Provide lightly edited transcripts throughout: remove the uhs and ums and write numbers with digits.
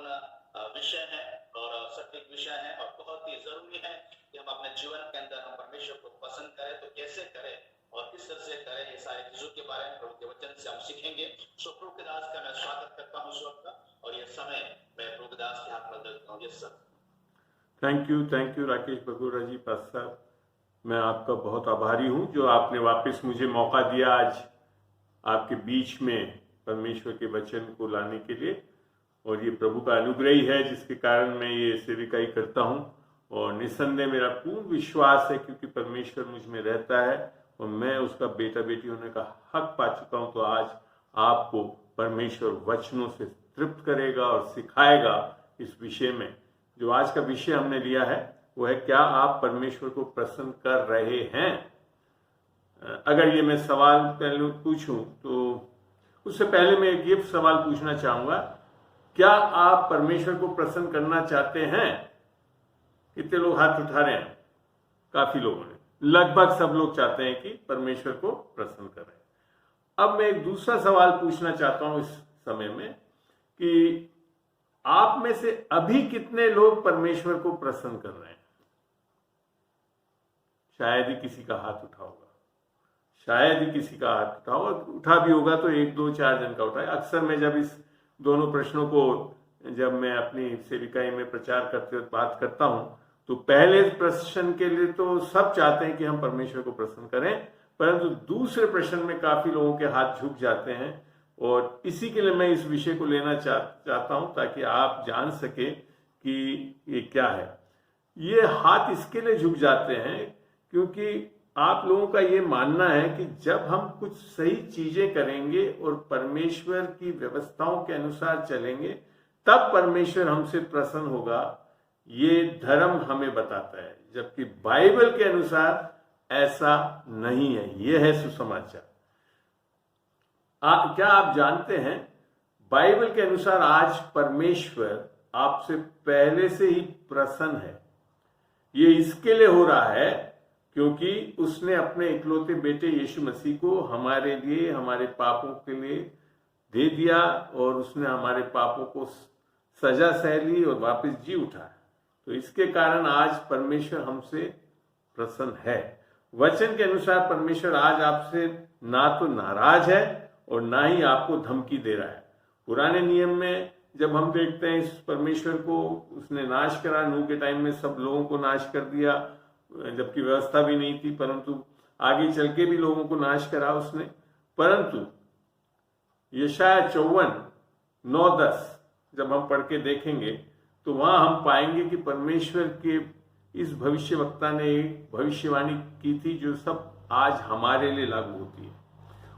महत्वपूर्ण विषय है और सटीक विषय है और बहुत ही जरूरी है कि हम अपने जीवन के अंदर हम परमेश्वर को पसंद करें। तो कैसे करें और किस तरह से करें, ये सारी चीजों के बारे में प्रभु के वचन से हम सीखेंगे। सो प्रभु के दास का मैं स्वागत करता हूँ इस वक्त का, और ये समय मैं प्रभु के दास के हाथ में देता हूँ। Yes sir. Thank you Rakesh Bagora ji pastor साहब, मैं आपका बहुत आभारी हूँ जो आपने वापस मुझे मौका दिया आज आपके बीच में परमेश्वर के वचन को लाने के लिए। और ये प्रभु का अनुग्रह ही है जिसके कारण मैं ये सेविकाई करता हूँ। और निस्संदेह मेरा पूर्ण विश्वास है क्योंकि परमेश्वर मुझ में रहता है और मैं उसका बेटा बेटी होने का हक पा चुका हूँ। तो आज आपको परमेश्वर वचनों से तृप्त करेगा और सिखाएगा इस विषय में। जो आज का विषय हमने लिया है वो है, क्या आप परमेश्वर को प्रसन्न कर रहे हैं? अगर ये मैं सवाल पहले पूछूं तो उससे पहले मैं एक ये सवाल पूछना चाहूंगा, क्या आप परमेश्वर को प्रसन्न करना चाहते हैं? कितने लोग हाथ उठा रहे हैं? काफी लोगों ने, लगभग सब लोग चाहते हैं कि परमेश्वर को प्रसन्न करें। अब मैं एक दूसरा सवाल पूछना चाहता हूं इस समय में कि आप में से अभी कितने लोग परमेश्वर को प्रसन्न कर रहे हैं? शायद ही किसी का हाथ उठा होगा, शायद ही किसी का हाथ उठा होगा। उठा भी होगा तो 1 2 4 जन का उठा है। अक्सर मैं जब इस दोनों प्रश्नों को जब मैं अपनी सेविकाई में प्रचार करते हुए बात करता हूं तो पहले प्रश्न के लिए तो सब चाहते हैं कि हम परमेश्वर को प्रसन्न करें, परंतु दूसरे प्रश्न में काफी लोगों के हाथ झुक जाते हैं। और इसी के लिए मैं इस विषय को लेना चाहता हूं ताकि आप जान सके कि ये क्या है। ये हाथ इसके लिए झुक जाते हैं क्योंकि आप लोगों का ये मानना है कि जब हम कुछ सही चीजें करेंगे और परमेश्वर की व्यवस्थाओं के अनुसार चलेंगे तब परमेश्वर हमसे प्रसन्न होगा। ये धर्म हमें बताता है, जबकि बाइबल के अनुसार ऐसा नहीं है। यह है सुसमाचार। क्या आप जानते हैं बाइबल के अनुसार आज परमेश्वर आपसे पहले से ही प्रसन्न है। ये इसके लिए हो रहा है क्योंकि उसने अपने इकलौते बेटे यीशु मसीह को हमारे लिए, हमारे पापों के लिए दे दिया और उसने हमारे पापों को सजा सह ली और वापस जी उठा। तो इसके कारण आज परमेश्वर हमसे प्रसन्न है। वचन के अनुसार परमेश्वर आज आपसे ना तो नाराज है और ना ही आपको धमकी दे रहा है। पुराने नियम में जब हम देखते हैं इस परमेश्वर को, उसने नाश करा, नूह के टाइम में सब लोगों को नाश कर दिया जबकि व्यवस्था भी नहीं थी, परंतु आगे चल के भी लोगों को नाश करा उसने। परंतु यशायाह 54:9-10 जब हम पढ़ के देखेंगे तो वहां हम पाएंगे कि परमेश्वर के इस भविष्यवक्ता ने एक भविष्यवाणी की थी जो सब आज हमारे लिए लागू होती है।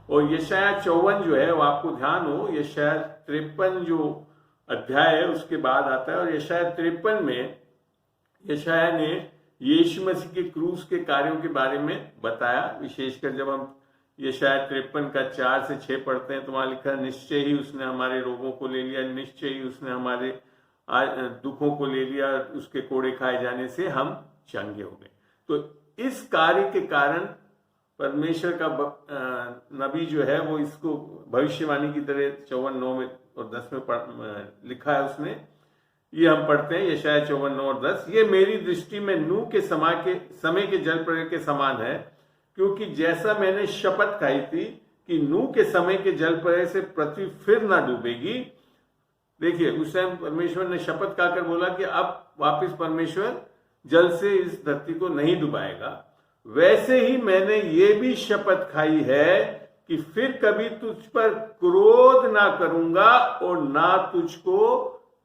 और यशायाह 54 जो है वो आपको ध्यान हो, यशायाह 53 जो अध्याय है उसके बाद आता है। और यशायाह 53 में यशायाह ने यीशु मसीह के क्रूस के कार्यों के बारे में बताया। विशेषकर जब हम यशायाह 53 का 4 से 6 पढ़ते हैं तो वहां लिखा है, निश्चय ही उसने हमारे रोगों को ले लिया, निश्चय ही उसने हमारे दुखों को ले लिया, उसके कोड़े खाए जाने से हम चंगे हो गए। तो इस कार्य के कारण परमेश्वर का नबी जो है वो इसको भविष्यवाणी की तरह 54:9 में और 10 में लिखा है उसने। ये हम पढ़ते हैं यशायाह 54:9 और 10। ये मेरी दृष्टि में नूह के समय के जल प्रलय के समान है, क्योंकि जैसा मैंने शपथ खाई थी कि नूह के समय के जल प्रलय से पृथ्वी फिर ना डूबेगी। देखिए, उस टाइम परमेश्वर ने शपथ खाकर बोला कि अब वापस परमेश्वर जल से इस धरती को नहीं डुबाएगा। वैसे ही मैंने ये भी शपथ खाई है कि फिर कभी तुझ पर क्रोध ना करूंगा और ना तुझको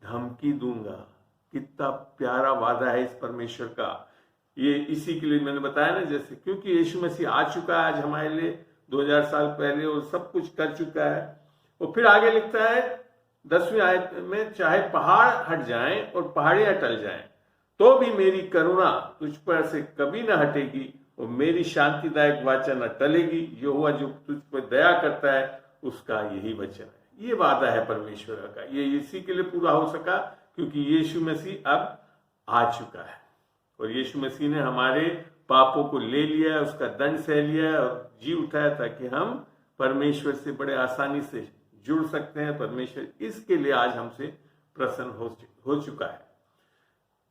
धमकी दूंगा। कितना प्यारा वादा है इस परमेश्वर का। ये इसी के लिए मैंने बताया ना, जैसे क्योंकि यीशु मसीह आ चुका है आज हमारे लिए 2000 साल पहले और सब कुछ कर चुका है। और फिर आगे लिखता है 10वीं आयत में, चाहे पहाड़ हट जाएं और पहाड़ियां टल जाएं तो भी मेरी करुणा तुझ पर से कभी न हटेगी और मेरी शांतिदायक वाचा न टलेगी। यहोवा जो तुझ पर दया करता है उसका यही वचन है। ये वादा है परमेश्वर का। ये इसी के लिए पूरा हो सका क्योंकि यीशु मसीह अब आ चुका है और यीशु मसीह ने हमारे पापों को ले लिया, उसका दंड सह लिया और जी उठाया ताकि हम परमेश्वर से बड़े आसानी से जुड़ सकते हैं। परमेश्वर इसके लिए आज हमसे प्रसन्न हो चुका है।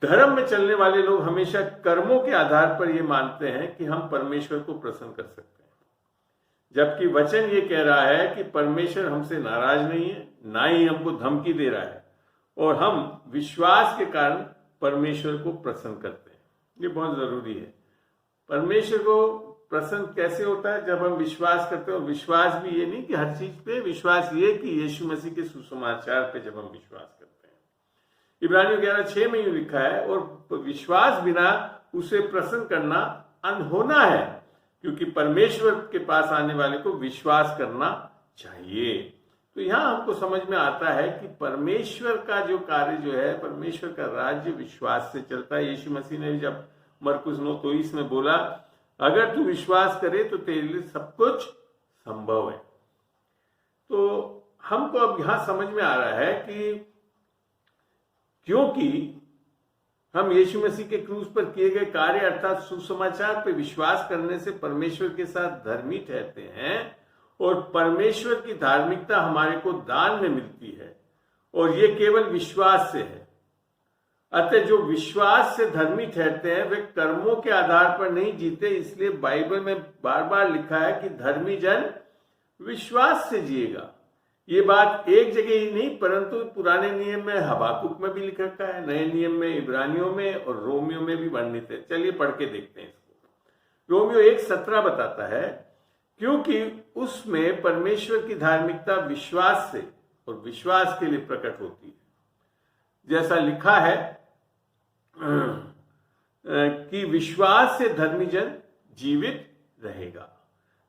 धर्म में चलने वाले लोग हमेशा कर्मों के आधार पर यह मानते हैं कि हम परमेश्वर को प्रसन्न कर सकते हैं, जबकि वचन ये कह रहा है कि परमेश्वर हमसे नाराज नहीं है, ना ही हमको धमकी दे रहा है, और हम विश्वास के कारण परमेश्वर को प्रसन्न करते हैं। ये बहुत जरूरी है। परमेश्वर को प्रसन्न कैसे होता है? जब हम विश्वास करते हैं। और विश्वास भी ये नहीं कि हर चीज पे विश्वास, ये कि यीशु मसीह के सुसमाचार पे जब हम विश्वास करते हैं। इब्रानियों 11:6 में यूं लिखा है, और विश्वास बिना उसे प्रसन्न करना अनहोना है, क्योंकि परमेश्वर के पास आने वाले को विश्वास करना चाहिए। तो यहां हमको समझ में आता है कि परमेश्वर का जो कार्य जो है, परमेश्वर का राज्य विश्वास से चलता है। यीशु मसीह ने जब मरकुस 9:23 में बोला, अगर तू विश्वास करे तो तेरे लिए सब कुछ संभव है। तो हमको अब यहां समझ में आ रहा है कि क्योंकि हम यीशु मसीह के क्रूस पर किए गए कार्य अर्थात सुसमाचार पर विश्वास करने से परमेश्वर के साथ धर्मी ठहरते हैं, और परमेश्वर की धार्मिकता हमारे को दान में मिलती है, और ये केवल विश्वास से है। अतः जो विश्वास से धर्मी ठहरते हैं वे कर्मों के आधार पर नहीं जीते। इसलिए बाइबल में बार बार लिखा है कि धर्मी जन विश्वास से जिएगा। ये बात एक जगह ही नहीं, परंतु पुराने नियम में हबाकुक में भी लिख रखा है, नए नियम में इब्रानियों में और रोमियो में भी वर्णित है। चलिए पढ़ के देखते हैं इसको। रोमियो 1:17 बताता है, क्योंकि उसमें परमेश्वर की धार्मिकता विश्वास से और विश्वास के लिए प्रकट होती है। जैसा लिखा है कि विश्वास से धर्मी जन जीवित रहेगा।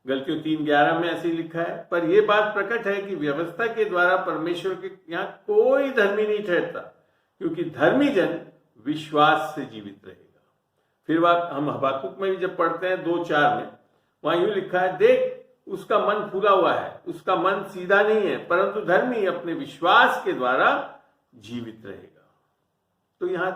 गलतियों 3:11 में ऐसे ही लिखा है, पर यह बात प्रकट है कि व्यवस्था के द्वारा परमेश्वर के यहाँ कोई धर्मी नहीं ठहरता, क्योंकि धर्मी जन विश्वास से जीवित रहेगा। फिर बात हम हबाकुक में भी जब पढ़ते हैं 2:4 में, वहां यूं लिखा है, देख उसका मन फूला हुआ है, उसका मन सीधा नहीं है, परंतु धर्मी अपने विश्वास के द्वारा जीवित रहेगा। तो यहां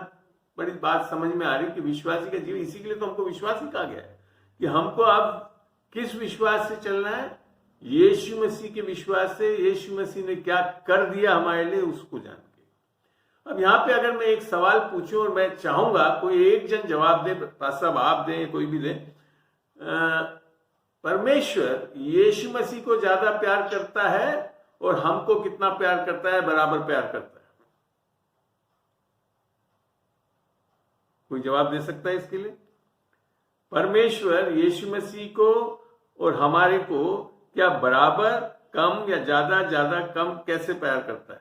बड़ी बात समझ में आ रही कि विश्वासी का जीवन, इसी के लिए तो हमको विश्वासी कहा गया है कि हमको अब किस विश्वास से चलना है? यीशु मसीह के विश्वास से। यीशु मसीह ने क्या कर दिया हमारे लिए उसको जान के। अब यहां पे अगर मैं एक सवाल पूछूं और मैं चाहूंगा कोई एक जन जवाब दे, साहब आप दें, कोई भी दे, परमेश्वर यीशु मसीह को ज्यादा प्यार करता है और हमको कितना प्यार करता है? बराबर प्यार करता है। कोई जवाब दे सकता है इसके लिए? परमेश्वर यीशु मसीह को और हमारे को क्या बराबर, कम या ज्यादा, ज्यादा कम कैसे प्यार करता है?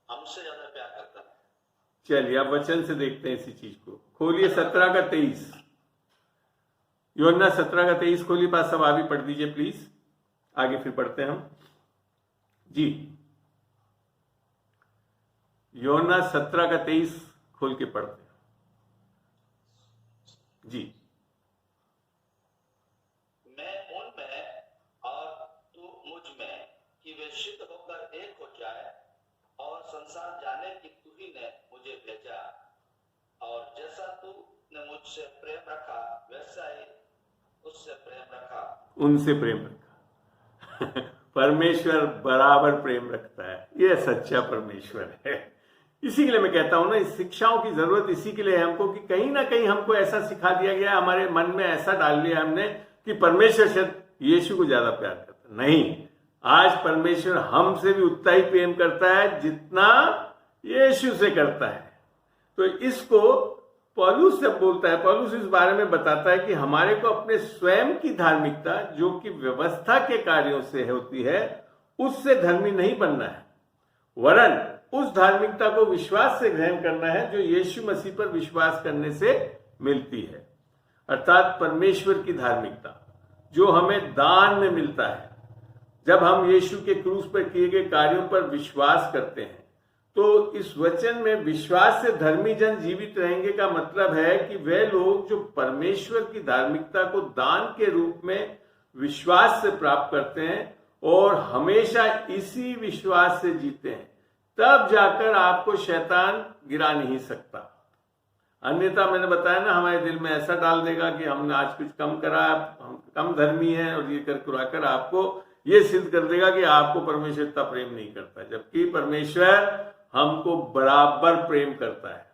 हमसे ज्यादा प्यार करता है। चलिए अब वचन से देखते हैं इसी चीज को। खोलिए 17:23, यूहन्ना 17:23 खोलिए। पास सब आप भी पढ़ दीजिए प्लीज, आगे फिर पढ़ते हैं हम जी। यूहन्ना 17:23 खोल के पढ़ते हैं जी। मैं उनमें और तू मुझ में, कि वे सिद्ध होकर एक हो जाए, और संसार जाने कि तू ही ने मुझे भेजा, और जैसा तूने मुझसे प्रेम रखा वैसा ही उससे प्रेम रखा, उनसे प्रेम रखा। परमेश्वर बराबर प्रेम रखता है। यह सच्चा परमेश्वर है। इसी के लिए मैं कहता हूं ना, इस शिक्षाओं की जरूरत इसी के लिए है हमको कि कहीं ना कहीं हमको ऐसा सिखा दिया गया, हमारे मन में ऐसा डाल दिया हमने कि परमेश्वर शायद यीशु को ज्यादा प्यार करता। नहीं, आज परमेश्वर हमसे भी उतना ही प्रेम करता है जितना यीशु से करता है। तो इसको पौलुस जब बोलता है, पौलुस इस बारे में बताता है कि हमारे को अपने स्वयं की धार्मिकता, जो कि व्यवस्था के कार्यों से होती है, उससे धर्मी नहीं बनना है, वरन उस धार्मिकता को विश्वास से ग्रहण करना है जो यीशु मसीह पर विश्वास करने से मिलती है। अर्थात परमेश्वर की धार्मिकता जो हमें दान में मिलता है। जब हम यीशु के क्रूस पर किए गए कार्यों पर विश्वास करते हैं, तो इस वचन में विश्वास से धर्मी जन जीवित रहेंगे का मतलब है कि वे लोग जो परमेश्वर की धार्मिकता को दान के रूप में विश्वास से प्राप्त करते हैं और हमेशा इसी विश्वास से जीते हैं, तब जाकर आपको शैतान गिरा नहीं सकता। अन्यथा मैंने बताया ना, हमारे दिल में ऐसा डाल देगा कि हमने आज कुछ कम करा, हम कम धर्मी हैं, और ये कर आपको ये सिद्ध कर देगा कि आपको परमेश्वर इतना प्रेम नहीं करता, जबकि परमेश्वर हमको बराबर प्रेम करता है।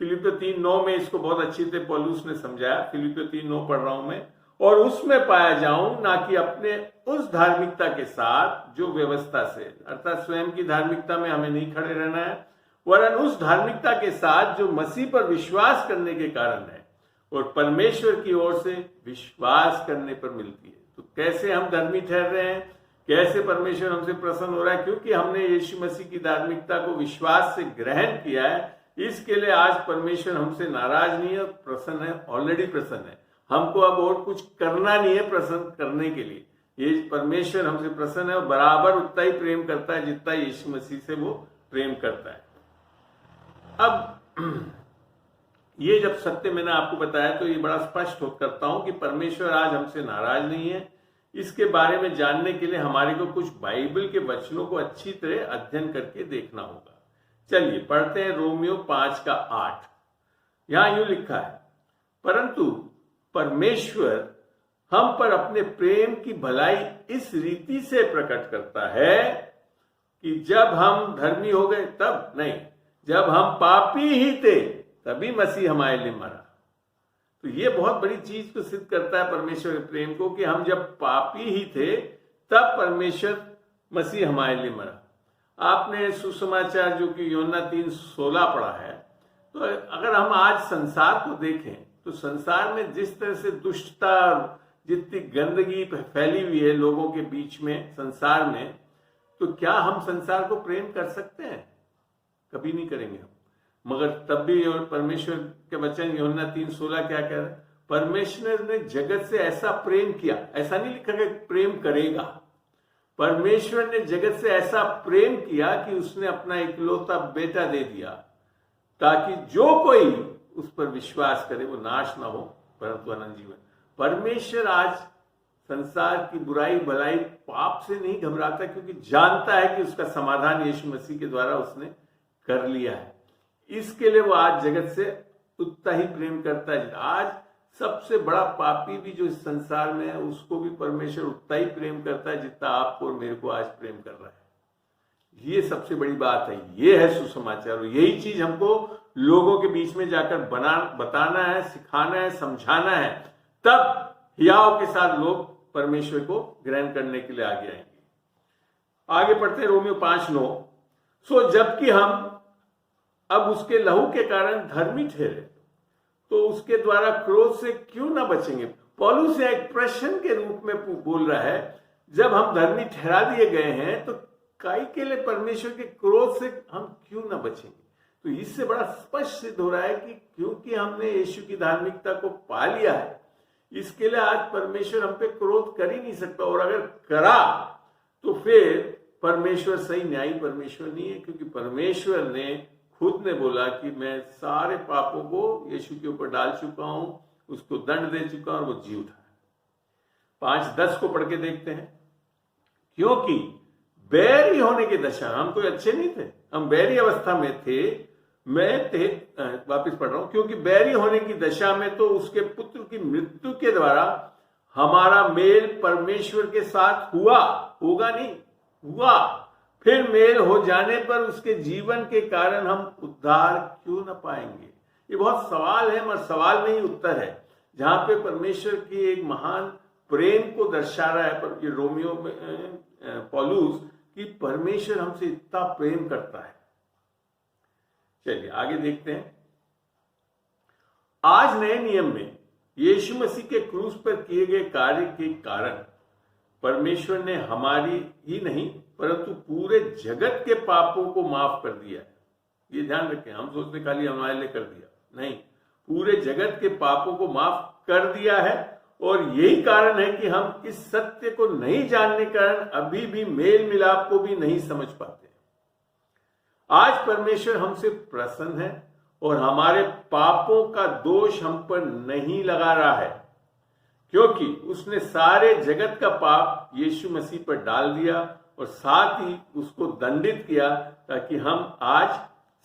फिलिपियों 3:9 में इसको बहुत अच्छी तरह पौलुस ने समझाया। फिलिपियों 3:9 पढ़ रहा हूं मैं। और उसमें पाया जाऊं ना कि अपने उस धार्मिकता के साथ जो व्यवस्था से, अर्थात स्वयं की धार्मिकता में हमें नहीं खड़े रहना है, वरन उस धार्मिकता के साथ जो मसीह पर विश्वास करने के कारण है और परमेश्वर की ओर से विश्वास करने पर मिलती है। तो कैसे हम धर्मी ठहर रहे हैं, कैसे परमेश्वर हमसे प्रसन्न हो रहा है? क्योंकि हमने यीशु मसीह की धार्मिकता को विश्वास से ग्रहण किया है। इसके लिए आज परमेश्वर हमसे नाराज नहीं है, प्रसन्न है, ऑलरेडी प्रसन्न है। हमको अब और कुछ करना नहीं है प्रसन्न करने के लिए। ये परमेश्वर हमसे प्रसन्न है और बराबर उतना ही प्रेम करता है जितना यीशु मसीह से वो प्रेम करता है। अब ये जब सत्य मैंने आपको बताया तो ये बड़ा स्पष्ट करता हूं कि परमेश्वर आज हमसे नाराज नहीं है। इसके बारे में जानने के लिए हमारे को कुछ बाइबल के वचनों को अच्छी तरह अध्ययन करके देखना होगा। चलिए पढ़ते हैं रोमियो 5:8। यहां यूं लिखा है, परंतु परमेश्वर हम पर अपने प्रेम की भलाई इस रीति से प्रकट करता है कि जब हम धर्मी हो गए तब नहीं, जब हम पापी ही थे तभी मसीह हमारे लिए मरा। तो ये बहुत बड़ी चीज को सिद्ध करता है परमेश्वर के प्रेम को कि हम जब पापी ही थे तब परमेश्वर मसीह हमारे लिए मरा। आपने सुसमाचार जो कि यूहन्ना 3:16 पढ़ा है, तो अगर हम आज संसार को देखें तो संसार में जिस तरह से दुष्टता, जितनी गंदगी फैली हुई है लोगों के बीच में संसार में, तो क्या हम संसार को प्रेम कर सकते हैं? कभी नहीं करेंगे हम। मगर तब भी परमेश्वर के वचन यूहन्ना 3:16 क्या कह रहे हैं? परमेश्वर ने जगत से ऐसा प्रेम किया, ऐसा नहीं लिखा कि प्रेम करेगा। परमेश्वर ने जगत से ऐसा प्रेम किया कि उसने अपना इकलौता बेटा दे दिया ताकि जो कोई उस पर विश्वास करे वो नाश ना हो परंतु अनंत जीवन। परमेश्वर आज संसार की बुराई भलाई पाप से नहीं घबराता, क्योंकि जानता है कि उसका समाधान यीशु मसीह के द्वारा उसने कर लिया है। इसके लिए वो आज जगत से उतना ही प्रेम करता है। आज सबसे बड़ा पापी भी जो इस संसार में है उसको भी परमेश्वर उतना ही प्रेम करता है जितना आपको और मेरे को आज प्रेम कर रहा है। ये सबसे बड़ी बात है, ये है सुसमाचार। और यही चीज हमको लोगों के बीच में जाकर बताना है, सिखाना है, समझाना है, तब हियाव के साथ लोग परमेश्वर को ग्रहण करने के लिए आगे आएंगे। आगे पढ़ते हैं रोमियो 5:9। सो जबकि हम अब उसके लहू के कारण धर्मी ठहरे तो उसके द्वारा क्रोध से क्यों ना बचेंगे? पौलुस एक प्रश्न के रूप में बोल रहा है, जब हम धर्मी ठहरा दिए गए हैं तो काई के लिए परमेश्वर के क्रोध से हम क्यों ना बचेंगे? तो इससे बड़ा स्पष्ट सिद्ध हो रहा है कि क्योंकि हमने यीशु की धार्मिकता को पा लिया है, इसके लिए आज परमेश्वर हम पे क्रोध कर ही नहीं सकता। और अगर करा तो फिर परमेश्वर सही न्यायी परमेश्वर नहीं है, क्योंकि परमेश्वर ने खुद ने बोला कि मैं सारे पापों को यीशु के ऊपर डाल चुका हूं, उसको दंड दे चुका हूं और वो जी उठा है। 5:10 को पढ़ के देखते हैं। क्योंकि बैरी होने की दशा, हम कोई अच्छे नहीं थे, हम बैरी अवस्था में थे, वापिस पढ़ रहा हूं। क्योंकि बैरी होने की दशा में तो उसके पुत्र की मृत्यु के द्वारा हमारा मेल परमेश्वर के साथ हुआ, होगा नहीं, हुआ। फिर मेल हो जाने पर उसके जीवन के कारण हम उद्धार क्यों न पाएंगे? ये बहुत सवाल है, मगर सवाल में ही उत्तर है, जहां पे परमेश्वर की एक महान प्रेम को दर्शा रहा है। पर ये रोमियो में पौलुस कि परमेश्वर हमसे इतना प्रेम करता है। चलिए आगे देखते हैं। आज नए नियम में यीशु मसीह के क्रूस पर किए गए कार्य के कारण परमेश्वर ने हमारी ही नहीं परंतु पूरे जगत के पापों को माफ कर दिया है। ये ध्यान रखें, हम सोचते खाली हमारे लिए कर दिया, नहीं, पूरे जगत के पापों को माफ कर दिया है। और यही कारण है कि हम इस सत्य को नहीं जानने के कारण अभी भी मेल मिलाप को भी नहीं समझ पाते। आज परमेश्वर हमसे प्रसन्न है और हमारे पापों का दोष हम पर नहीं लगा रहा है, क्योंकि उसने सारे जगत का पाप यीशु मसीह पर डाल दिया और साथ ही उसको दंडित किया ताकि हम आज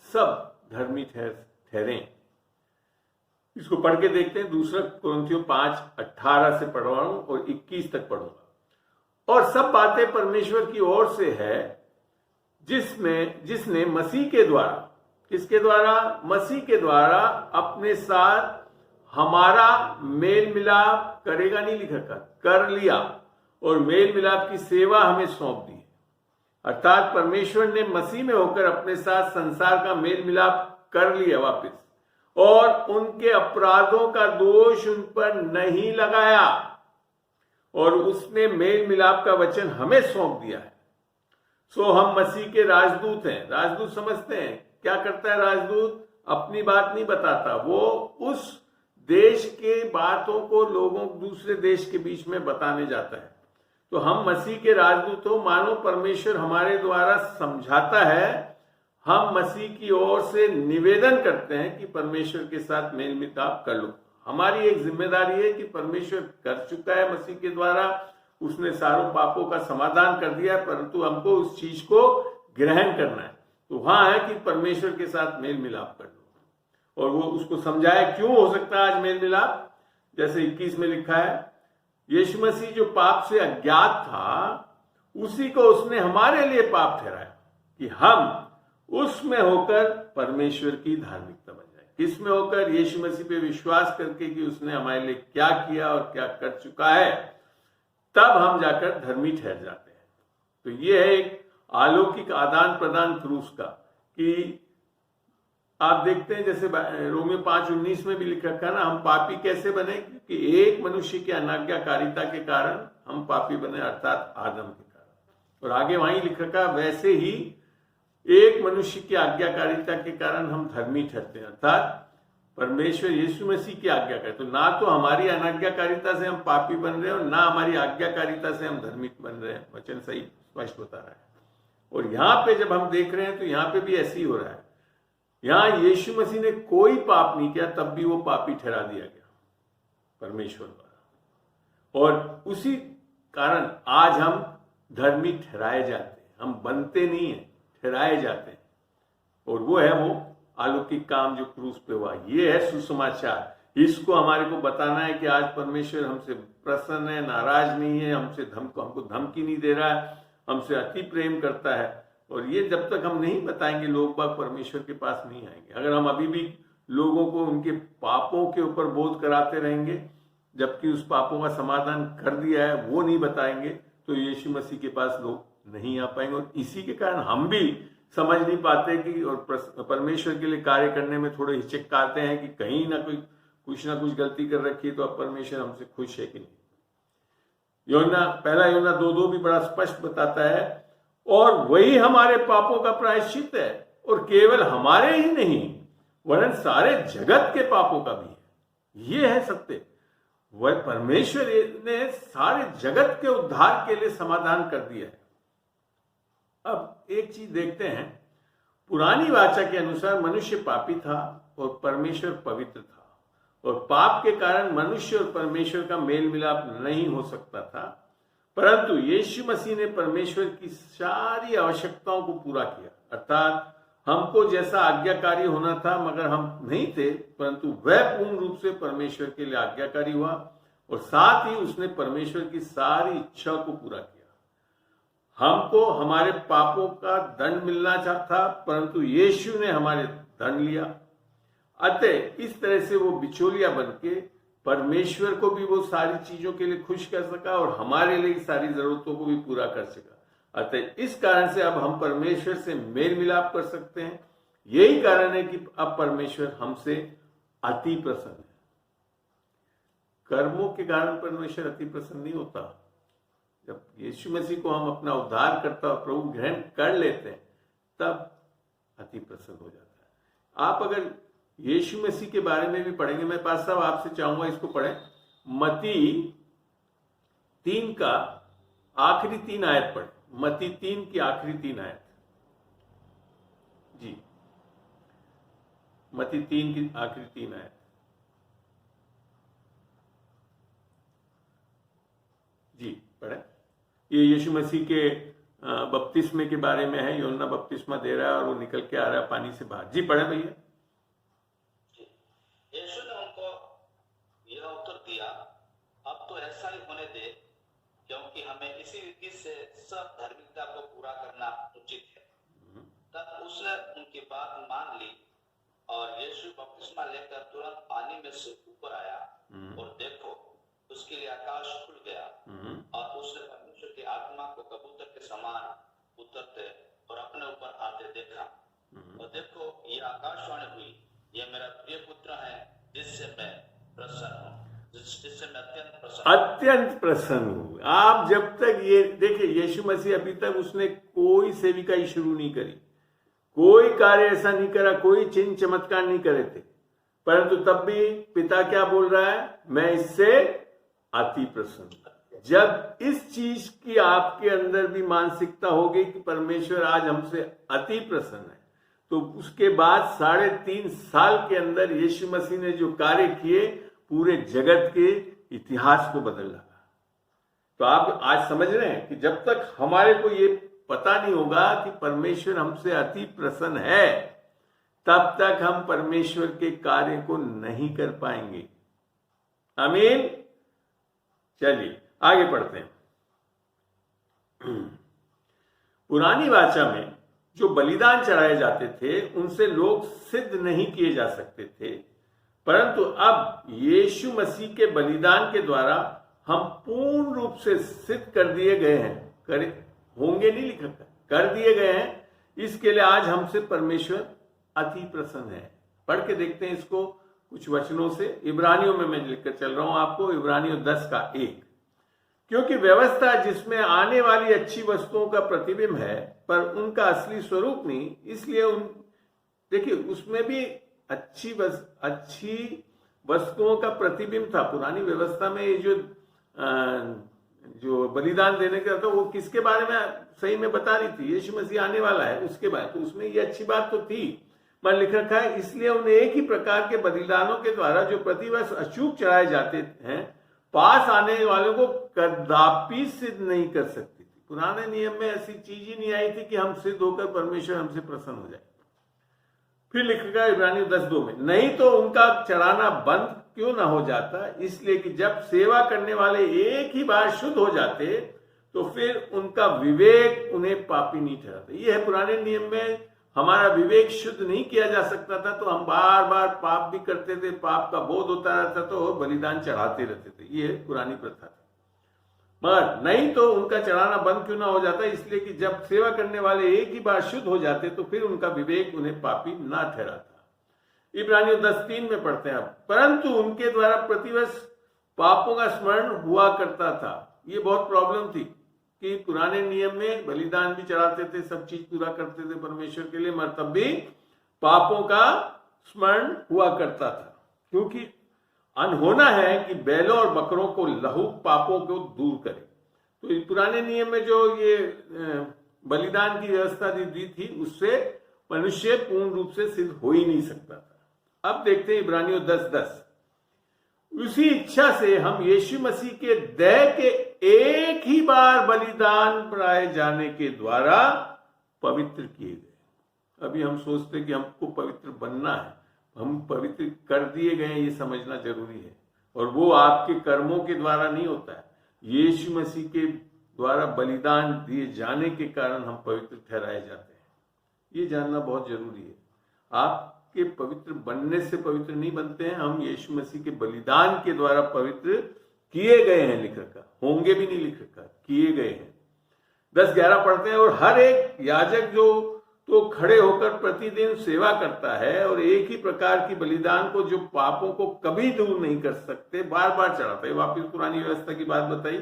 सब धर्मी ठहरें। इसको पढ़ के देखते हैं। 2 कुरिन्थियों 5:18 से पढ़ रहा हूं और 21 तक पढ़ूंगा। और सब बातें परमेश्वर की ओर से है, जिसने मसीह के द्वारा, किसके द्वारा? मसीह के द्वारा अपने साथ हमारा मेल मिलाप करेगा, नहीं लिखा कर लिया, और मेल मिलाप की सेवा हमें सौंप दी। अर्थात परमेश्वर ने मसीह में होकर अपने साथ संसार का मेल मिलाप कर लिया वापस, और उनके अपराधों का दोष उन पर नहीं लगाया, और उसने मेल मिलाप का वचन हमें सौंप दिया है। सो हम मसीह के राजदूत हैं। राजदूत समझते हैं क्या करता है राजदूत? अपनी बात नहीं बताता, वो उस देश के बातों को लोगों दूसरे देश के बीच में बताने जाता है। तो हम मसीह के राजदूत हो, मानो परमेश्वर हमारे द्वारा समझाता है, हम मसीह की ओर से निवेदन करते हैं कि परमेश्वर के साथ मेल मिलाप कर लो। हमारी एक जिम्मेदारी है कि परमेश्वर कर चुका है मसीह के द्वारा, उसने सारों पापों का समाधान कर दिया है, परंतु हमको उस चीज को ग्रहण करना है। तो वहां है कि परमेश्वर के साथ मेल मिलाप कर लो, और वो उसको समझाए क्यों हो सकता है आज मेल मिलाप। जैसे 21 में लिखा है, यीशु मसीह जो पाप से अज्ञात था, उसी को उसने हमारे लिए पाप ठहराया कि हम उसमें होकर परमेश्वर की धार्मिकता बन जाए। किसमें होकर? यीशु मसीह पे विश्वास करके कि उसने हमारे लिए क्या किया और क्या कर चुका है, तब हम जाकर धर्मी ठहर जाते हैं। तो ये है एक अलौकिक आदान प्रदान क्रूस का, कि आप देखते हैं जैसे रोमियो 5:19 में भी लिखा रखा ना, हम पापी कैसे बने? क्योंकि एक मनुष्य की अनाज्ञाकारिता के कारण हम पापी बने, अर्थात आदम के कारण। और आगे वहीं लिख रखा, वैसे ही एक मनुष्य की आज्ञाकारिता के कारण हम धर्मी ठहरते हैं, अर्थात परमेश्वर यीशु मसीह की आज्ञा करे। तो ना तो हमारी अनाज्ञाकारिता से हम पापी बन रहे हैं और ना हमारी आज्ञाकारिता से हम धर्मी बन रहे हैं। वचन सही स्पष्ट बता रहा है। और यहां पे जब हम देख रहे हैं तो यहां पे भी ऐसे ही हो रहा है। यहां यीशु मसीह ने कोई पाप नहीं किया, तब भी वो पापी ठहरा दिया गया परमेश्वर द्वारा, और उसी कारण आज हम धर्मी ठहराए जाते हैं। हम बनते नहीं है, ठहराए जाते हैं। और वो है वो अलौकिक काम जो क्रूस पे हुआ। ये है सुसमाचार। इसको हमारे को बताना है कि आज परमेश्वर हमसे प्रसन्न है, नाराज नहीं है, हमको धमकी नहीं दे रहा है, हमसे अति प्रेम करता है। और ये जब तक हम नहीं बताएंगे, लोग बाग परमेश्वर के पास नहीं आएंगे। अगर हम अभी भी लोगों को उनके पापों के ऊपर बोध कराते रहेंगे, जबकि उस पापों का समाधान कर दिया है, वो नहीं बताएंगे, तो यीशु मसीह के पास लोग नहीं आ पाएंगे। और इसी के कारण हम भी समझ नहीं पाते कि, और परमेश्वर के लिए कार्य करने में थोड़े हिचकिचाते हैं कि कहीं ना कुछ ना कुछ गलती कर रखी है, तो अब परमेश्वर हमसे खुश है कि नहीं। पहला यूहन्ना 2:2 भी बड़ा स्पष्ट बताता है, और वही हमारे पापों का प्रायश्चित है, और केवल हमारे ही नहीं वरन सारे जगत के पापों का भी है। ये है सत्य। वह परमेश्वर ने सारे जगत के उद्धार के लिए समाधान कर दिया है। अब एक चीज देखते हैं, पुरानी वाचा के अनुसार मनुष्य पापी था और परमेश्वर पवित्र था, और पाप के कारण मनुष्य और परमेश्वर का मेल मिलाप नहीं हो सकता था। परंतु यीशु मसीह ने परमेश्वर की सारी आवश्यकताओं को पूरा किया, अर्थात हमको जैसा आज्ञाकारी होना था मगर हम नहीं थे, परंतु वह पूर्ण रूप से परमेश्वर के लिए आज्ञाकारी हुआ, और साथ ही उसने परमेश्वर की सारी इच्छा को पूरा किया। हमको हमारे पापों का दंड मिलना था, परंतु यीशु ने हमारे दंड लिया। अतः इस तरह से वो बिचौलिया बन के परमेश्वर को भी वो सारी चीजों के लिए खुश कर सका, और हमारे लिए सारी जरूरतों को भी पूरा कर सका। अतः इस कारण से अब हम परमेश्वर से मेल मिलाप कर सकते हैं। यही कारण है कि अब परमेश्वर हमसे अति प्रसन्न है। कर्मों के कारण परमेश्वर अति प्रसन्न नहीं होता। जब यीशु मसीह को हम अपना उद्धार करता और प्रभु ग्रहण कर लेते हैं, तब अति प्रसन्न हो जाता है। आप अगर यीशु मसीह के बारे में भी पढ़ेंगे, मैं पास साहब आपसे चाहूंगा इसको पढ़ें, मत्ती 3 का आखिरी 3 आयत पढ़ें। मत्ती 3 की आखिरी 3 आयत जी, मत्ती 3 की आखिरी 3 आयत जी पढ़ें। ये यीशु मसीह के बपतिस्मे के बारे में है। यूहन्ना बपतिस्मा दे रहा है और वो निकल के आ रहा है पानी से बाहर। जी पढ़े भैया। यीशु ने उनको यह उत्तर दिया, अब तो ऐसा ही होने दे क्योंकि हमें इसी रीति से सब धार्मिकता को पूरा करना उचित है। तब उसने उनकी बात मान ली और यीशु बपतिस्मा लेकर तुरंत पानी में से ऊपर आया और देखो उसके लिए आकाश खुल गया और उसने परमेश्वर की आत्मा को कबूतर के समान उतरते और अपने ऊपर आते देखा और देखो ये आकाशवाणी हुई, ये मेरा प्रिय पुत्र है जिससे मैं प्रसन्न हूँ, जिससे मैं अत्यंत प्रसन्न हूँ। आप जब तक ये देखिए, यीशु मसीह अभी तक उसने कोई सेविकाई शुरू नहीं करी, कोई कार्य ऐसा नहीं करा, कोई चिन्ह चमत्कार नहीं करे थे, परंतु तब भी पिता क्या बोल रहा है, मैं इससे अति प्रसन्न। जब इस चीज की आपके अंदर भी मानसिकता होगी कि परमेश्वर आज हमसे अति प्रसन्न है, तो उसके बाद 3.5 साल के अंदर यीशु मसीह ने जो कार्य किए पूरे जगत के इतिहास को बदल लगा। तो आप आज समझ रहे हैं कि जब तक हमारे को ये पता नहीं होगा कि परमेश्वर हमसे अति प्रसन्न है, तब तक हम परमेश्वर के कार्य को नहीं कर पाएंगे। आमीन। चलिए आगे पढ़ते हैं। पुरानी वाचा में जो बलिदान चढ़ाए जाते थे उनसे लोग सिद्ध नहीं किए जा सकते थे, परंतु अब यीशु मसीह के बलिदान के द्वारा हम पूर्ण रूप से सिद्ध कर दिए गए हैं। होंगे नहीं लिखा, कर दिए गए हैं। इसके लिए आज हमसे परमेश्वर अति प्रसन्न है। पढ़ के देखते हैं इसको कुछ वचनों से। इब्रानियों में मैं लिखकर चल रहा हूं आपको, इब्रानियों 10:1। क्योंकि व्यवस्था जिसमें आने वाली अच्छी वस्तुओं का प्रतिबिंब है पर उनका असली स्वरूप नहीं, इसलिए देखिए उसमें भी अच्छी वस्तुओं का प्रतिबिंब था। पुरानी व्यवस्था में ये जो बलिदान देने का था वो किसके बारे में सही में बता रही थी, यीशु मसीह आने वाला है उसके बारे, तो उसमें ये अच्छी बात तो थी। पर लिख रखा है इसलिए उन्हें एक ही प्रकार के बलिदानों के द्वारा जो प्रतिवर्ष अचूक चढ़ाए जाते हैं पास आने वालों को कदापि सिद्ध नहीं कर सकती थी। पुराने नियम में ऐसी चीज ही नहीं आई थी कि हम सिद्ध होकर परमेश्वर हमसे प्रसन्न हो जाए। फिर लिखा है इब्रानियों 10:2 में, नहीं तो उनका चढ़ाना बंद क्यों ना हो जाता, इसलिए कि जब सेवा करने वाले एक ही बार शुद्ध हो जाते तो फिर उनका विवेक उन्हें पापी नहीं ठहराता। यह है, पुराने नियम में हमारा विवेक शुद्ध नहीं किया जा सकता था तो हम बार बार पाप भी करते थे, पाप का बोध होता रहता तो बलिदान चढ़ाते रहते थे। ये पुरानी प्रथा थी। मगर नहीं तो उनका चढ़ाना बंद क्यों ना हो जाता, इसलिए कि जब सेवा करने वाले एक ही बार शुद्ध हो जाते तो फिर उनका विवेक उन्हें पापी ना ठहराता। इब्रानियों 10:3 में पढ़ते हैं, परंतु उनके द्वारा प्रतिवर्ष पापों का स्मरण हुआ करता था। ये बहुत प्रॉब्लम थी कि पुराने नियम में बलिदान भी चढ़ाते थे, सब चीज पूरा करते थे परमेश्वर के लिए, मगर तब भी पापों का स्मरण हुआ करता था। क्योंकि अनहोना है कि बैलों और बकरों को लहू पापों को दूर करे। तो पुराने नियम में जो ये बलिदान की व्यवस्था दी थी उससे मनुष्य पूर्ण रूप से सिद्ध हो ही नहीं सकता था। अब देखते हैं इब्रानियों 10:10, उसी इच्छा से हम यीशु मसीह के देह के एक ही बार बलिदान बढ़ाए जाने के द्वारा पवित्र किए गए। अभी हम सोचते कि हमको पवित्र बनना है, हम पवित्र कर दिए गए हैं, ये समझना जरूरी है। और वो आपके कर्मों के द्वारा नहीं होता है, यीशु मसीह के द्वारा बलिदान दिए जाने के कारण हम पवित्र ठहराए जाते हैं। ये जानना बहुत जरूरी है। आपके पवित्र बनने से पवित्र नहीं बनते हैं, हम यीशु मसीह के बलिदान के द्वारा पवित्र किए गए हैं। लिख रखा, होंगे भी नहीं लिख रखा, किए गए हैं। 10:11 पढ़ते हैं, और हर एक याजक जो तो खड़े होकर प्रतिदिन सेवा करता है और एक ही प्रकार की बलिदान को जो पापों को कभी दूर नहीं कर सकते बार बार चढ़ाता है। वापिस पुरानी व्यवस्था की बात बताई।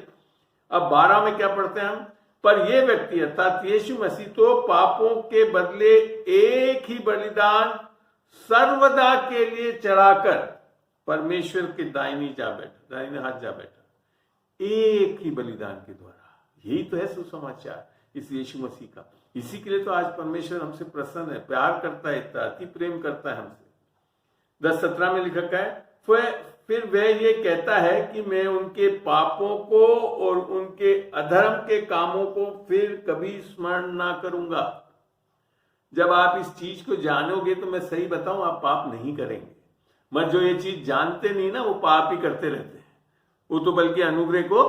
अब 12 में क्या पढ़ते हैं हम, पर ये व्यक्ति अर्थात यीशु मसीह तो पापों के बदले एक ही बलिदान सर्वदा के लिए चढ़ाकर परमेश्वर के दाहिने हाथ जा बैठा। एक ही बलिदान के द्वारा, यही तो है सुसमाचार इस यीशु मसीह का। इसी के लिए तो आज परमेश्वर हमसे प्रसन्न है, प्यार करता है, इतना अति प्रेम करता है हमसे। 10:17 में लिखा है, फिर वह ये कहता है कि मैं उनके पापों को और उनके अधर्म के कामों को फिर कभी स्मरण ना करूंगा। जब आप इस चीज को जानोगे तो मैं सही बताऊं, आप पाप नहीं करेंगे। मत जो ये चीज जानते नहीं ना, वो पाप ही करते रहते हैं। वो तो बल्कि अनुग्रह को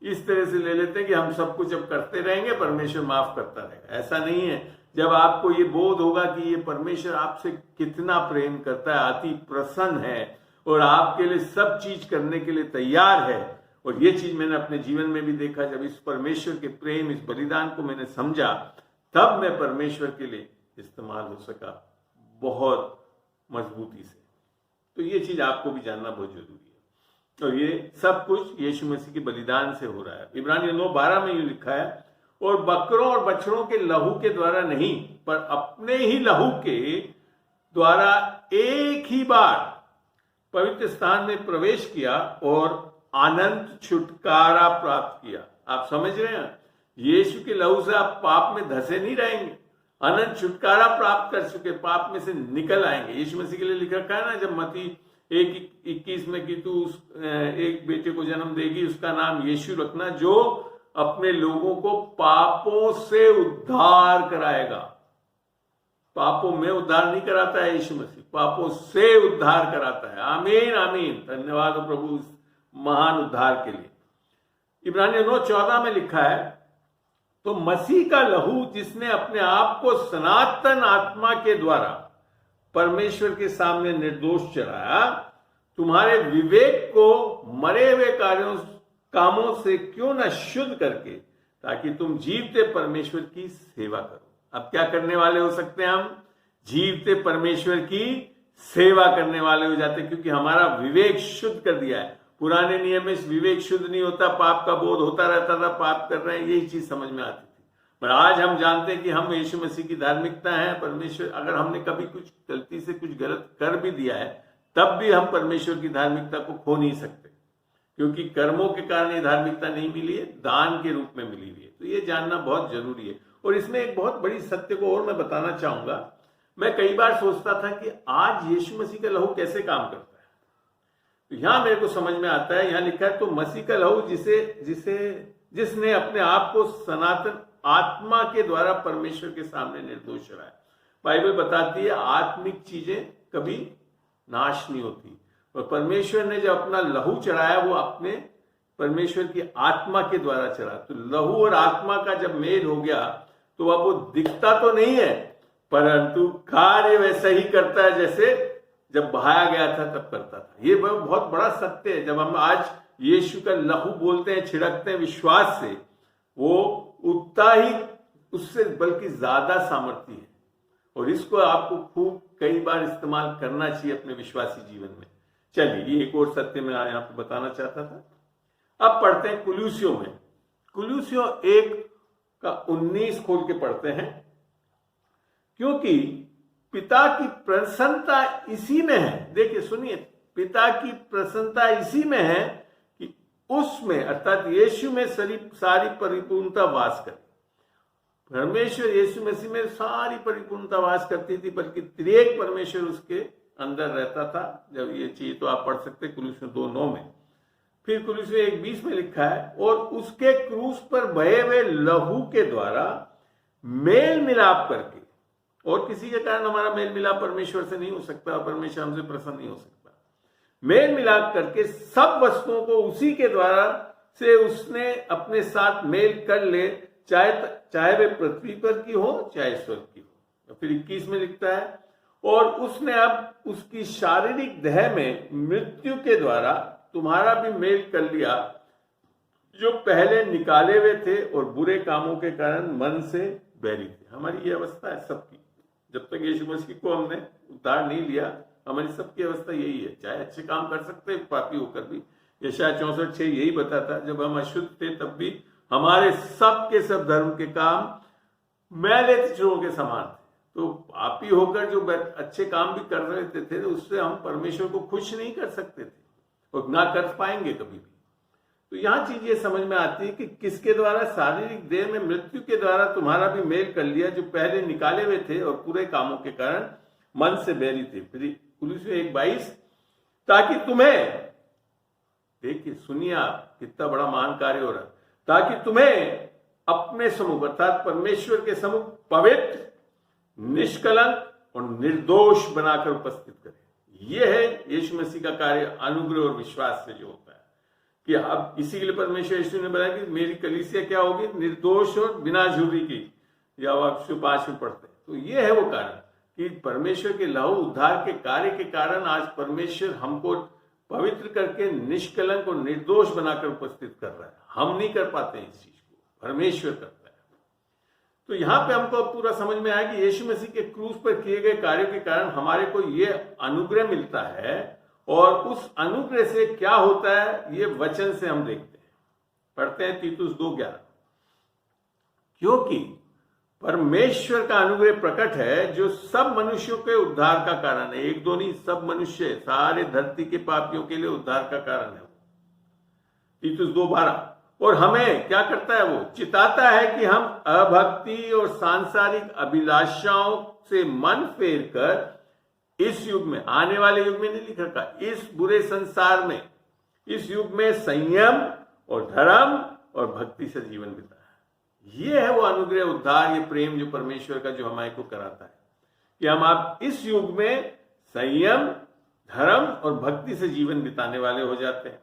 इस तरह से ले लेते हैं कि हम सब कुछ अब करते रहेंगे, परमेश्वर माफ करता रहेगा। ऐसा नहीं है। जब आपको ये बोध होगा कि ये परमेश्वर आपसे कितना प्रेम करता है, अति प्रसन्न है और आपके लिए सब चीज करने के लिए तैयार है, और ये चीज मैंने अपने जीवन में भी देखा। जब इस परमेश्वर के प्रेम, इस बलिदान को मैंने समझा, तब मैं परमेश्वर के लिए इस्तेमाल हो सका बहुत मजबूती से। तो ये चीज आपको भी जानना बहुत जरूरी है, और ये सब कुछ यीशु मसीह के बलिदान से हो रहा है। इब्रानियों 9:12 में यूं लिखा है, और बकरों और बछड़ों के लहू के द्वारा नहीं, पर अपने ही लहू के द्वारा एक ही बार पवित्र स्थान में प्रवेश किया और अनंत छुटकारा प्राप्त किया। आप समझ रहे हैं, यीशु के लहू से आप पाप में धसे नहीं रहेंगे, अनंत छुटकारा प्राप्त कर चुके, पाप में से निकल आएंगे। यीशु मसीह के लिए लिख रखा है ना, जब मत्ती 1:21 में कि तू एक बेटे को जन्म देगी, उसका नाम यीशु रखना, जो अपने लोगों को पापों से उद्धार कराएगा। पापों में उद्धार नहीं कराता है यीशु मसीह, पापों से उद्धार कराता है। आमीन आमीन, धन्यवाद हो प्रभु इस महान उद्धार के लिए। इब्रानियों 9:14 में लिखा है, तो मसीह का लहू जिसने अपने आप को सनातन आत्मा के द्वारा परमेश्वर के सामने निर्दोष चढ़ाया, तुम्हारे विवेक को मरे हुए कामों से क्यों न शुद्ध करके, ताकि तुम जीवते परमेश्वर की सेवा करो। अब क्या करने वाले हो सकते हैं हम? जीवते परमेश्वर की सेवा करने वाले हो जाते, क्योंकि हमारा विवेक शुद्ध कर दिया है। पुराने नियम में विवेक शुद्ध नहीं होता, पाप का बोध होता रहता था, पाप कर रहे हैं, यही चीज समझ में आती थी। पर आज हम जानते हैं कि हम यीशु मसीह की धार्मिकता है। परमेश्वर, अगर हमने कभी कुछ गलती से कुछ गलत कर भी दिया है, तब भी हम परमेश्वर की धार्मिकता को खो नहीं सकते, क्योंकि कर्मों के कारण ये धार्मिकता नहीं मिली है, दान के रूप में मिली हुई है। तो ये जानना बहुत जरूरी है। और इसमें एक बहुत बड़ी सत्य को और मैं बताना चाहूंगा। मैं कई बार सोचता था कि आज यीशु मसीह का लहू कैसे काम करता है, तो यहां मेरे को समझ में आता है। यहां लिखा है, तो मसीह का लहू जिसने अपने आप को सनातन आत्मा के द्वारा परमेश्वर के सामने निर्दोष चढ़ाया। बाइबल बताती है आत्मिक चीजें कभी नाश नहीं होती, और परमेश्वर ने जब अपना लहू चढ़ाया, वो अपने परमेश्वर की आत्मा के द्वारा चढ़ा। तो लहू और आत्मा का जब मेल हो गया, तो अब वो दिखता तो नहीं है, परंतु कार्य वैसा ही करता है जैसे जब बहाया गया था तब करता था। ये बहुत बड़ा सत्य है। जब हम आज यीशु का लहू बोलते हैं, छिड़कते हैं विश्वास से, वो उतना ही उससे बल्कि ज्यादा सामर्थ्य है, और इसको आपको खूब कई बार इस्तेमाल करना चाहिए अपने विश्वासी जीवन में। चलिए, ये एक और सत्य मैं यहां पर बताना चाहता था। अब पढ़ते हैं कुलुस्सियों में। कुलुस्सियों 1:19 खोल के पढ़ते हैं, क्योंकि पिता की प्रसन्नता इसी में है। देखिए सुनिए, पिता की प्रसन्नता इसी में है कि उसमें अर्थात यीशु में सारी परिपूर्णता वास करे। परमेश्वर यीशु मसीह में सारी परिपूर्णता वास करती थी, बल्कि त्रिएक परमेश्वर उसके अंदर रहता था। जब ये चीज तो आप पढ़ सकते कुलुस्सियों 2:9 में। फिर कुलुस्सियों 1:20 में लिखा है, और उसके क्रूस पर बहे हुए लहू के द्वारा मेल मिलाप करके, और किसी के कारण हमारा मेल मिलाप परमेश्वर से नहीं हो सकता, परमेश्वर हमसे प्रसन्न नहीं हो सकता। मेल मिलाप करके सब वस्तुओं को उसी के द्वारा से उसने अपने साथ मेल कर ले, चाहे वे पृथ्वी पर की हो चाहे स्वर्ग की हो। फिर 21 में लिखता है, और उसने अब उसकी शारीरिक देह में मृत्यु के द्वारा तुम्हारा भी मेल कर लिया, जो पहले निकाले हुए थे और बुरे कामों के कारण मन से बैरी थे। हमारी ये अवस्था है सबकी। जब तक यीशु मसीह को हमने उद्धार नहीं लिया, हमारी सबकी अवस्था यही है। चाहे अच्छे काम कर सकते हैं पापी होकर भी, यशायाह 64:6 यही बताता, जब हम अशुद्ध थे तब भी हमारे सब के सब धर्म के काम मैले तितरों के समान थे। तो पापी होकर जो अच्छे काम भी कर रहे थे, तो उससे हम परमेश्वर को खुश नहीं कर सकते थे, और ना कर पाएंगे कभी भी। तो यहां चीज ये समझ में आती है कि किसके द्वारा, शारीरिक देह में मृत्यु के द्वारा तुम्हारा भी मेल कर लिया, जो पहले निकाले हुए थे और पूरे कामों के कारण मन से बैरी थे। फिर कुलुस्सियों 1:22, ताकि तुम्हें, देखिए सुनिए आप, कितना बड़ा महान कार्य हो रहा है, ताकि तुम्हें अपने सम्मुख अर्थात परमेश्वर के सम्मुख पवित्र, निष्कलंक और निर्दोष बनाकर उपस्थित करे। यह है यीशु मसीह का कार्य अनुग्रह और विश्वास से जो होता है, कि अब इसी के लिए परमेश्वर यीशु ने बताया कि मेरी कलीसिया क्या होगी, निर्दोष और बिना झुर्री की, या आप 5 में पढ़ते हैं। तो ये है वो कारण कि परमेश्वर के लहू उद्धार के कार्य के कारण आज परमेश्वर हमको पवित्र करके निष्कलंक और निर्दोष बनाकर उपस्थित कर रहा है। हम नहीं कर पाते इस चीज को, परमेश्वर करता है। तो यहाँ पे हमको पूरा समझ में आया कि यीशु मसीह के क्रूस पर किए गए कार्यों के कारण हमारे को ये अनुग्रह मिलता है, और उस अनुग्रह से क्या होता है ये वचन से हम देखते हैं। पढ़ते हैं तीतुस 2:11, क्योंकि परमेश्वर का अनुग्रह प्रकट है जो सब मनुष्यों के उद्धार का कारण है। एक दो नहीं, सब मनुष्य, सारे धरती के पापियों के लिए उद्धार का कारण है। तीतुस 2:12, और हमें क्या करता है, वो चिताता है कि हम अभक्ति और सांसारिक अभिलाषाओं से मन फेर कर इस युग में, आने वाले युग में नहीं लिख रखा, इस बुरे संसार में, इस युग में संयम और धर्म और भक्ति से जीवन बिताए। ये है वो अनुग्रह, उद्धार, ये प्रेम जो परमेश्वर का जो हमारे को कराता है कि हम आप इस युग में संयम, धर्म और भक्ति से जीवन बिताने वाले हो जाते हैं।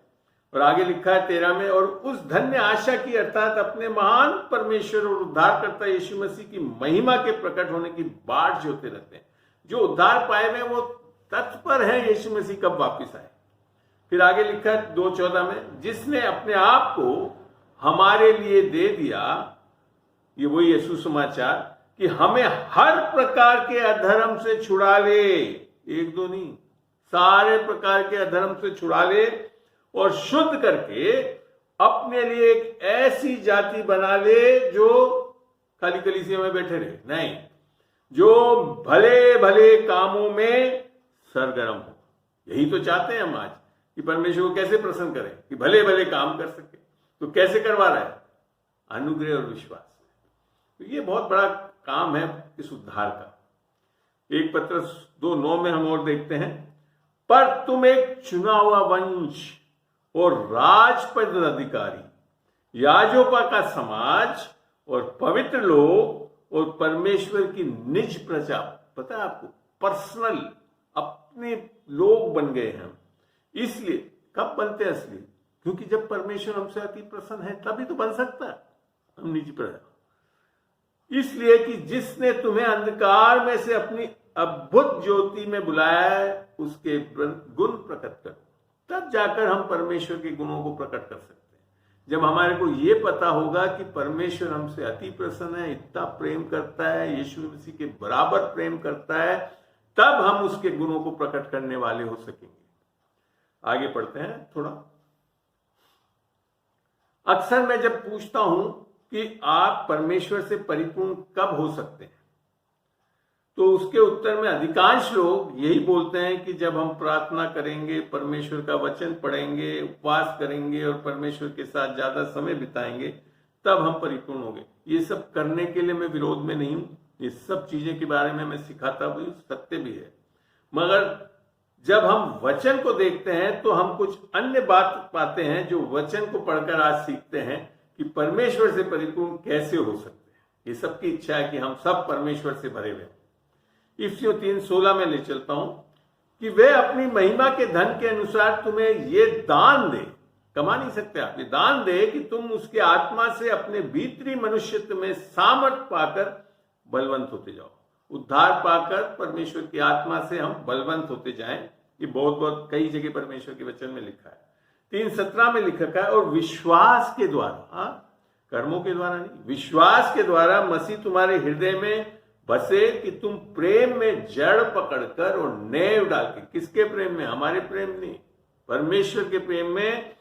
और आगे लिखा है 13 में, और उस धन्य आशा की अर्थात अपने महान परमेश्वर और उद्धारकर्ता यीशु मसीह की महिमा के प्रकट होने की बाट जोते रहते हैं। जो उद्धार पाए हुए वो तत्पर है यीशु मसीह कब वापिस आए। फिर आगे लिखा है 2:14 में, जिसने अपने आप को हमारे लिए दे दिया, ये वही है सुसमाचार, कि हमें हर प्रकार के अधर्म से छुड़ा ले। एक दो नहीं, सारे प्रकार के अधर्म से छुड़ा ले और शुद्ध करके अपने लिए एक ऐसी जाति बना ले जो खाली कलीसिया में बैठे रहे नहीं, जो भले भले कामों में सरगर्म हो। यही तो चाहते हैं हम आज कि परमेश्वर को कैसे प्रसन्न करें कि भले भले काम कर सके। तो कैसे करवा रहा है, अनुग्रह और विश्वास। तो ये बहुत बड़ा काम है इस उद्धार का। 1 पत्रस 2:9 में हम और देखते हैं, पर तुम एक चुना हुआ वंश और राजपद अधिकारी, याजकों का समाज और पवित्र लोग और परमेश्वर की निज प्रजा। पता है आपको, पर्सनल अपने लोग बन गए हम। इसलिए कब बनते हैं असली, क्योंकि जब परमेश्वर हमसे अति प्रसन्न है तभी तो बन सकता है हम निज प्रजा। इसलिए कि जिसने तुम्हें अंधकार में से अपनी अद्भुत ज्योति में बुलाया है, उसके गुण प्रकट करो, तब जाकर हम परमेश्वर के गुणों को प्रकट कर सकते हैं। जब हमारे को ये पता होगा कि परमेश्वर हमसे अति प्रसन्न है, इतना प्रेम करता है, यीशु मसीह के बराबर प्रेम करता है, तब हम उसके गुणों को प्रकट करने वाले हो सकेंगे। आगे पढ़ते हैं थोड़ा। अक्सर मैं जब पूछता हूं कि आप परमेश्वर से परिपूर्ण कब हो सकते हैं, तो उसके उत्तर में अधिकांश लोग यही बोलते हैं कि जब हम प्रार्थना करेंगे, परमेश्वर का वचन पढ़ेंगे, उपवास करेंगे और परमेश्वर के साथ ज्यादा समय बिताएंगे, तब हम परिपूर्ण होंगे। ये सब करने के लिए मैं विरोध में नहीं हूं, ये सब चीजें के बारे में मैं सिखाता भी, सत्य भी है। मगर जब हम वचन को देखते हैं तो हम कुछ अन्य बात पाते हैं जो वचन को पढ़कर आज सीखते हैं कि परमेश्वर से परिपूर्ण कैसे हो सकते हैं। ये सबकी इच्छा है कि हम सब परमेश्वर से भरे हुए। इफिसियों 3:16 में ले चलता हूं कि वे अपनी महिमा के धन के अनुसार तुम्हें ये दान दे, कमा नहीं सकते आप, ये दान दे कि तुम उसके आत्मा से अपने भीतरी मनुष्यत्व में सामर्थ पाकर बलवंत होते जाओ। उद्धार पाकर परमेश्वर की आत्मा से हम बलवंत होते जाएं। ये बहुत कई जगह परमेश्वर के वचन में लिखा है। 3:17 में लिखा है, और विश्वास के द्वारा, कर्मों के द्वारा नहीं, विश्वास के द्वारा मसीह तुम्हारे हृदय में बसे कि तुम प्रेम में जड़ पकड़कर और नेव डाल के, किसके प्रेम में, हमारे प्रेम नहीं, परमेश्वर के प्रेम में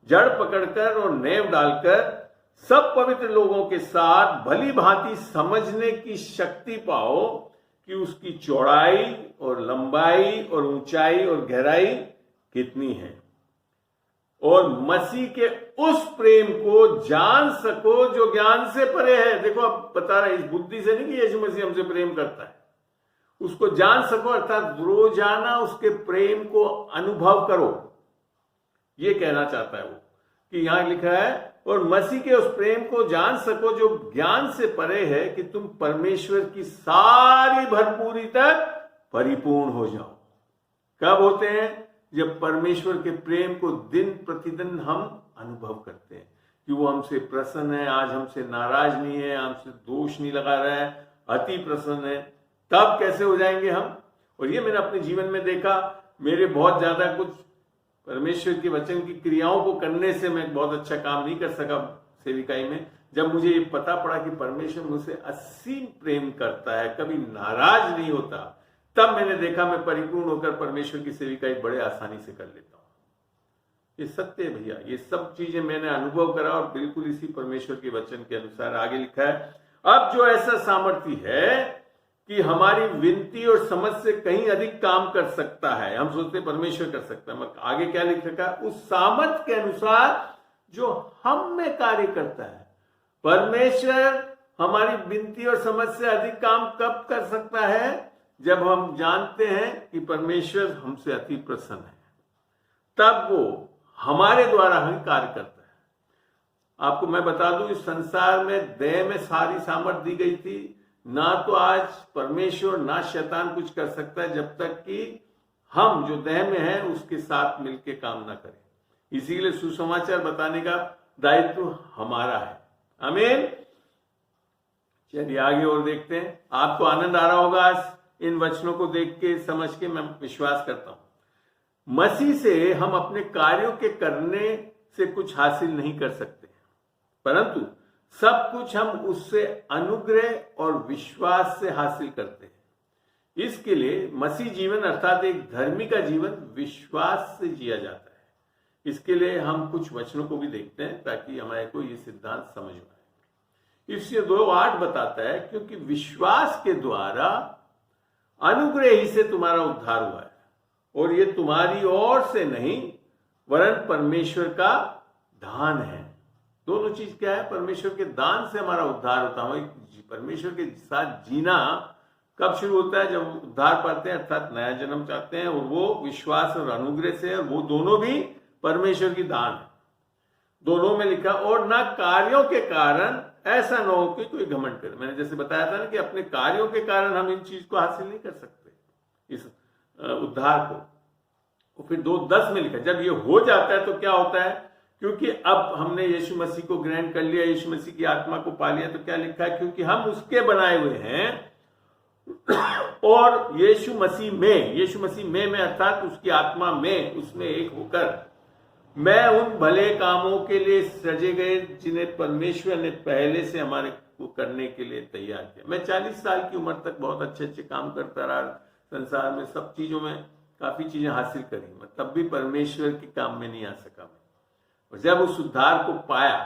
जड़ पकड़कर और नेव डालकर सब पवित्र लोगों के साथ भली भांति समझने की शक्ति पाओ कि उसकी चौड़ाई और लंबाई और ऊंचाई और गहराई कितनी है, और मसीह के उस प्रेम को जान सको जो ज्ञान से परे है। देखो अब बता रहा है, इस बुद्धि से नहीं कि यीशु मसीह हमसे प्रेम करता है, उसको जान सको अर्थात रोजाना उसके प्रेम को अनुभव करो। ये कहना चाहता है वो कि यहां लिखा है, और मसीह के उस प्रेम को जान सको जो ज्ञान से परे है, कि तुम परमेश्वर की सारी भरपूरी तक परिपूर्ण हो जाओ। कब होते हैं, जब परमेश्वर के प्रेम को दिन प्रतिदिन हम अनुभव करते हैं कि वो हमसे प्रसन्न है, आज हमसे नाराज नहीं है, हमसे दोष नहीं लगा रहा है, अति प्रसन्न है। तब कैसे हो जाएंगे हम? और ये मैंने अपने जीवन में देखा, मेरे बहुत ज्यादा कुछ परमेश्वर के वचन की क्रियाओं को करने से मैं बहुत अच्छा काम नहीं कर सका सेविकाई में। जब मुझे ये पता पड़ा कि परमेश्वर मुझसे असीम प्रेम करता है, कभी नाराज नहीं होता, तब मैंने देखा मैं परिपूर्ण होकर परमेश्वर की सेविकाई बड़े आसानी से कर लेता हूं। ये सत्य है भैया, ये सब चीजें मैंने अनुभव करा और बिल्कुल इसी परमेश्वर के वचन के अनुसार आगे लिखा है। अब जो ऐसा सामर्थ्य है कि हमारी विनती और समझ से कहीं अधिक काम कर सकता है, हम सोचते परमेश्वर कर सकता है, आगे क्या लिख रखा है? उस सामर्थ्य के अनुसार जो हम में कार्य करता है। परमेश्वर हमारी विनती और समझ से अधिक काम कब कर सकता है? जब हम जानते हैं कि परमेश्वर हमसे अति प्रसन्न है, तब वो हमारे द्वारा ही कार्य करता है। आपको मैं बता दूं, इस संसार में देह में सारी सामर्थ्य दी गई थी, ना तो आज परमेश्वर ना शैतान कुछ कर सकता है जब तक कि हम जो देह में हैं उसके साथ मिलके काम ना करें। इसीलिए सुसमाचार बताने का दायित्व हमारा है। आमीन। चलिए आगे और देखते हैं। आपको आनंद आ रहा होगा आज इन वचनों को देख के, समझ के, मैं विश्वास करता हूं। मसीह से हम अपने कार्यों के करने से कुछ हासिल नहीं कर सकते, परंतु सब कुछ हम उससे अनुग्रह और विश्वास से हासिल करते हैं। इसके लिए मसीह जीवन अर्थात एक धर्मी का जीवन विश्वास से जिया जाता है। इसके लिए हम कुछ वचनों को भी देखते हैं ताकि हमारे को ये सिद्धांत समझ में आए। इफिसियों 2:8 बताता है, क्योंकि विश्वास के द्वारा अनुग्रह ही से तुम्हारा उद्धार हुआ है, और ये तुम्हारी ओर से नहीं वरन परमेश्वर का दान है। दोनों चीज क्या है? परमेश्वर के दान से हमारा उद्धार होता है। परमेश्वर के साथ जीना कब शुरू होता है? जब उद्धार पाते हैं अर्थात नया जन्म चाहते हैं, और वो विश्वास और अनुग्रह से है, और वो दोनों भी परमेश्वर की दान है। दोनों में लिखा, और ना कार्यों के कारण ऐसा न हो कि कोई घमंड करे। मैंने जैसे बताया था ना कि अपने कार्यों के कारण हम इन चीज को हासिल नहीं कर सकते, इस उद्धार को। और फिर 2:10 में लिखा, जब ये हो जाता है तो क्या होता है? क्योंकि अब हमने यीशु मसीह को ग्रहण कर लिया, यीशु मसीह की आत्मा को पा लिया, तो क्या लिखा है? क्योंकि हम उसके बनाए हुए हैं, और यीशु मसीह में अर्थात उसकी आत्मा में, उसमें एक होकर मैं उन भले कामों के लिए सजे गए जिन्हें परमेश्वर ने पहले से हमारे को करने के लिए तैयार किया। मैं 40 साल की उम्र तक बहुत अच्छे अच्छे काम करता रहा, संसार में सब चीजों में काफी चीजें हासिल करी, मैं तब भी परमेश्वर के काम में नहीं आ सका। और जब उस उद्धार को पाया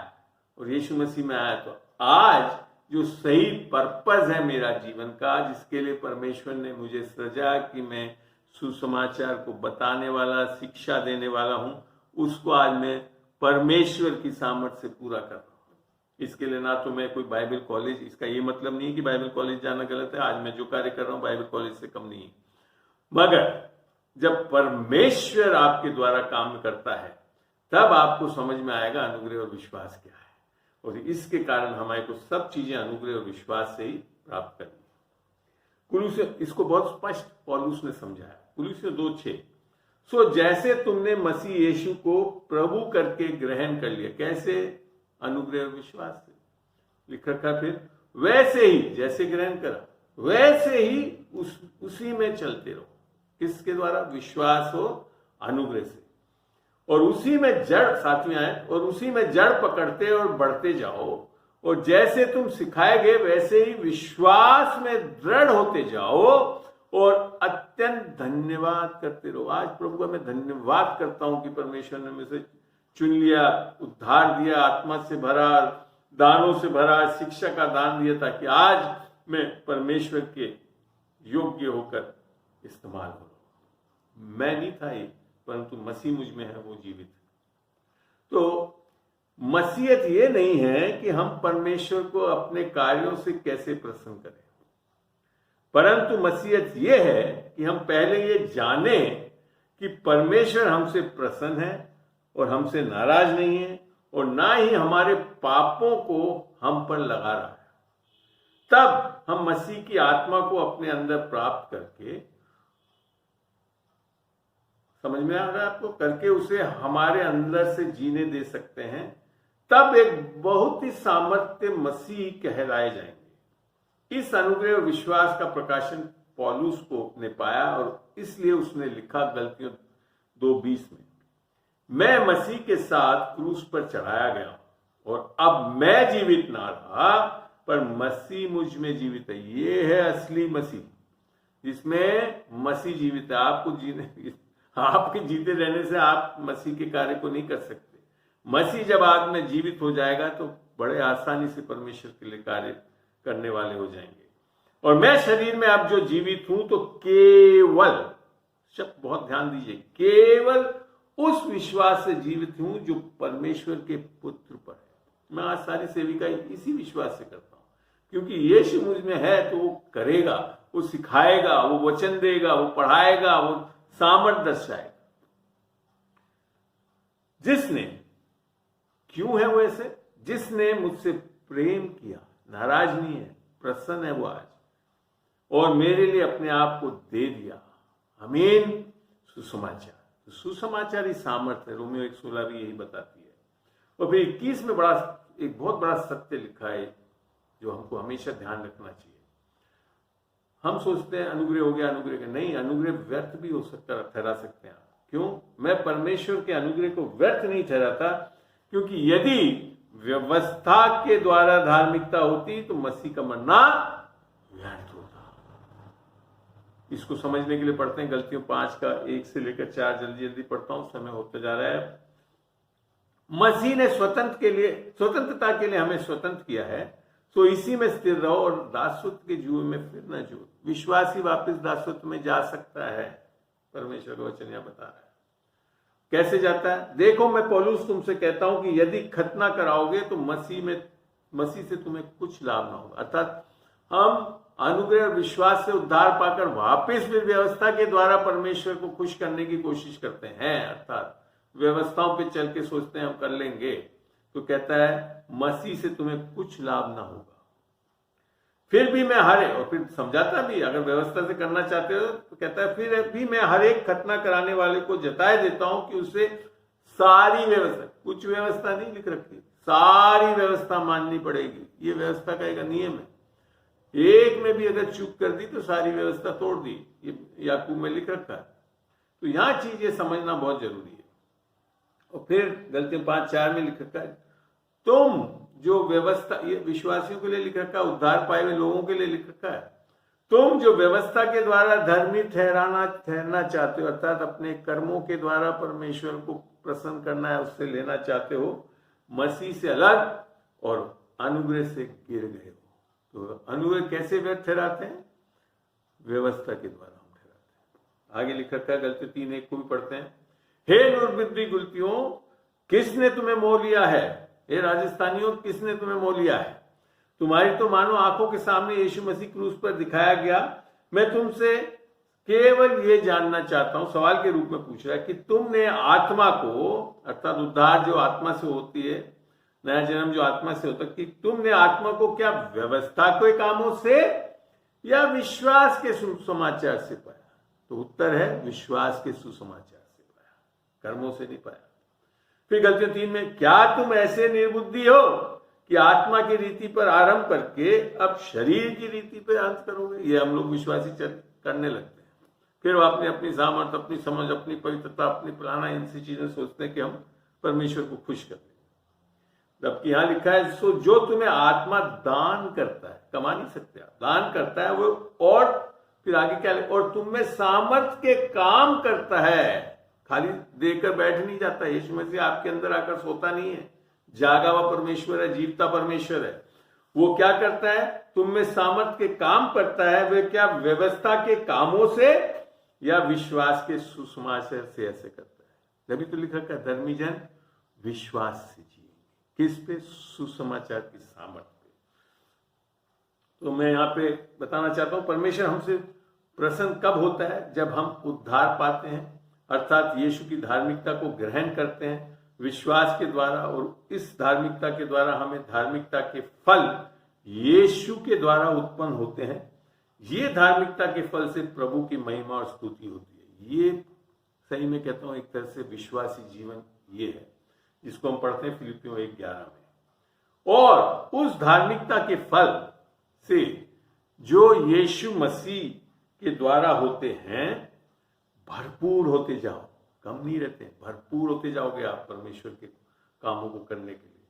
और यीशु मसीह में आया, तो आज जो सही पर्पस है मेरा जीवन का, जिसके लिए परमेश्वर ने मुझे सृजा कि मैं सुसमाचार को बताने वाला, शिक्षा देने वाला हूं, उसको आज मैं परमेश्वर की सामर्थ्य से पूरा कर रहा हूं। इसके लिए ना तो मैं कोई बाइबल कॉलेज, इसका ये मतलब नहीं है कि बाइबल कॉलेज जाना गलत है, आज मैं जो कार्य कर रहा हूं बाइबल कॉलेज से कम नहीं है, मगर जब परमेश्वर आपके द्वारा काम करता है तब आपको समझ में आएगा अनुग्रह और विश्वास क्या है, और इसके कारण हमारे को सब चीजें अनुग्रह और विश्वास से ही प्राप्त करनी है। कुलुस्सियों, इसको बहुत स्पष्ट पौलुस ने समझाया, कुलुस्सियों 2:6, सो जैसे तुमने मसीह यीशु को प्रभु करके ग्रहण कर लिया। कैसे? अनुग्रह और विश्वास से। लिख रखा फिर, वैसे ही जैसे ग्रहण करा वैसे ही उसी में चलते रहो। किसके द्वारा? विश्वास और अनुग्रह से। और उसी में जड़, 7वीं आयत, और उसी में जड़ पकड़ते और बढ़ते जाओ, और जैसे तुम सिखाए गए वैसे ही विश्वास में दृढ़ होते जाओ, और अत्यंत धन्यवाद करते रहो। आज प्रभु का मैं धन्यवाद करता हूं कि परमेश्वर ने मुझे चुन लिया, उद्धार दिया, आत्मा से भरा, दानों से भरा, शिक्षा का दान दिया, ताकि आज मैं परमेश्वर के योग्य होकर इस्तेमाल हो। मैं नहीं था ये, परंतु मसीह मुझ में है, वो जीवित है। तो मसीहत ये नहीं है कि हम परमेश्वर को अपने कार्यों से कैसे प्रसन्न करें, परंतु मसीहत ये है कि हम पहले ये जाने कि परमेश्वर हमसे प्रसन्न है और हमसे नाराज नहीं है, और ना ही हमारे पापों को हम पर लगा रहा है। तब हम मसीह की आत्मा को अपने अंदर प्राप्त करके समझ में आ रहा है आपको, करके उसे हमारे अंदर से जीने दे सकते हैं, तब एक बहुत ही सामर्थ्य मसीह कहलाए जाएंगे। इस अनुग्रह और विश्वास का प्रकाशन पौलुस को ने पाया और इसलिए उसने लिखा गलतियों 2:20 में, मैं मसीह के साथ क्रूस पर चढ़ाया गया और अब मैं जीवित ना रहा पर मसीह मुझ में जीवित है। ये है असली मसीह, जिसमें मसीह जीवित है। आपके जीते रहने से आप मसीह के कार्य को नहीं कर सकते। मसीह जब आप में जीवित हो जाएगा तो बड़े आसानी से परमेश्वर के लिए कार्य करने वाले हो जाएंगे। और मैं शरीर में अब जो जीवित हूं तो केवल, शब्द बहुत ध्यान दीजिए, केवल उस विश्वास से जीवित हूं जो परमेश्वर के पुत्र पर है। मैं आज सारी सेविका इसी विश्वास से करता हूं, क्योंकि यीशु मुझ में है तो वो करेगा, वो सिखाएगा, वो वचन देगा, वो पढ़ाएगा, वो सामर्थ दर्शाएगा। जिसने, क्यों है वो ऐसे? जिसने मुझसे प्रेम किया, नाराज नहीं है, प्रसन्न है वो आज, और मेरे लिए अपने आप को दे दिया। आमीन। सुसमाचार, सुसमाचार ही सामर्थ है। रोमियो 1:16 भी यही बताती है। और फिर 21 में एक बहुत बड़ा सत्य लिखा है जो हमको हमेशा ध्यान रखना चाहिए। हम सोचते हैं अनुग्रह हो गया, अनुग्रह का नहीं, अनुग्रह व्यर्थ भी हो सकता, ठहरा सकते हैं। क्यों? मैं परमेश्वर के अनुग्रह को व्यर्थ नहीं ठहराता, क्योंकि यदि व्यवस्था के द्वारा धार्मिकता होती तो मसीह का मरना व्यर्थ होता। इसको समझने के लिए पढ़ते हैं गलतियों 5 का 1 से लेकर 4, जल्दी जल्दी पढ़ता हूं, समय होता जा रहा है। मसीह ने स्वतंत्रता के लिए हमें स्वतंत्र किया है, तो इसी में स्थिर रहो और दासत्व के जुए में फिर न जुओ। विश्वासी वापस दासत्व में जा सकता है, परमेश्वर का वचन यह बता रहा है। कैसे जाता है? देखो, मैं पौलुस तुमसे कहता हूं कि यदि खतना कराओगे तो मसीह से तुम्हें कुछ लाभ ना होगा। अर्थात हम अनुग्रह और विश्वास से उद्धार पाकर वापस फिर व्यवस्था के द्वारा परमेश्वर को खुश करने की कोशिश करते हैं, अर्थात व्यवस्थाओं पे चल के सोचते हैं हम कर लेंगे। तो कहता है मसीह से तुम्हें कुछ लाभ ना होगा। फिर भी मैं और फिर समझाता भी, अगर व्यवस्था से करना चाहते हो तो कहता है फिर भी मैं हर एक खतना कराने वाले को जताए देता हूं कि उसे सारी व्यवस्था, कुछ व्यवस्था नहीं लिख रखी, सारी व्यवस्था माननी पड़ेगी। ये व्यवस्था का एक नियम है। एक में भी अगर चूक कर दी तो सारी व्यवस्था तोड़ दी, ये याकूब में लिख रखा है। तो यहां चीजें समझना बहुत जरूरी है। और फिर गलतियों 5:4 में लिख रखा है, तुम जो व्यवस्था, ये विश्वासियों के लिए लिख रखा है, उद्धार पाए हुए लोगों के लिए लिख रखा है, तुम जो व्यवस्था के द्वारा धर्मी ठहरना चाहते हो, अर्थात अपने कर्मों के द्वारा परमेश्वर को प्रसन्न करना है, उससे लेना चाहते हो, मसीह से अलग और अनुग्रह से गिर गए हो। तो अनुग्रह कैसे व्यर्थ ठहराते हैं? व्यवस्था के द्वारा हम ठहराते हैं। आगे लिख रखा है गलतियों 3:1 को भी पढ़ते हैं, हे निर्बुद्धि गुलतियों, किसने तुम्हें मोह लिया है? हे राजस्थानियों, किसने तुम्हें मोह लिया है? तुम्हारी तो मानो आंखों के सामने यीशु मसीह क्रूस पर दिखाया गया। मैं तुमसे केवल ये जानना चाहता हूं, सवाल के रूप में पूछ रहा है, कि तुमने आत्मा को, अर्थात उद्धार जो आत्मा से होती है, नया जन्म जो आत्मा से होता है, कि तुमने आत्मा को क्या व्यवस्था के कामों से या विश्वास के सुसमाचार से पाया? तो उत्तर है विश्वास के सुसमाचार से पाया, कर्मों से नहीं पाया। फिर गलतियों 3 में, क्या तुम ऐसे निर्बुद्धि हो कि आत्मा की रीति पर आरंभ करके अब शरीर की रीति पर अंत करोगे? ये हम लोग विश्वासी करने लगते हैं। फिर वो अपनी सामर्थ, अपनी समझ, अपनी पवित्रता, अपनी फलाना, इनसी चीजें सोचते हैं कि हम परमेश्वर को खुश कर दें। जबकि यहां लिखा है, सो जो तुम्हें आत्मा दान करता है, कमा नहीं सकते आप, दान करता है वो, और फिर आगे क्या, और तुम में सामर्थ के काम करता है। खाली देकर बैठ नहीं जाता। यीशु मसीह आपके अंदर आकर सोता नहीं है, जागा हुआ परमेश्वर है, जीवता परमेश्वर है। वो क्या करता है? तुम में सामर्थ के काम करता है। वे क्या? व्यवस्था के कामों से या विश्वास के सुसमाचार से ऐसे करता है। तभी तो लिखा है धर्मी जन विश्वास से जिएंगे। किस पे? सुसमाचार की सामर्थ पे। तो मैं यहाँ पे बताना चाहता हूं, परमेश्वर हमसे प्रसन्न कब होता है? जब हम उद्धार पाते हैं, अर्थात यीशु की धार्मिकता को ग्रहण करते हैं विश्वास के द्वारा, और इस धार्मिकता के द्वारा हमें धार्मिकता के फल यीशु के द्वारा उत्पन्न होते हैं। ये धार्मिकता के फल से प्रभु की महिमा और स्तुति होती है। ये सही में कहता हूं एक तरह से विश्वासी जीवन ये है, जिसको हम पढ़ते हैं फिलिपियों 1:11 में। और उस धार्मिकता के फल से जो यीशु मसीह के द्वारा होते हैं भरपूर होते जाओ। कम नहीं रहते, भरपूर होते जाओगे आप परमेश्वर के कामों को करने के लिए,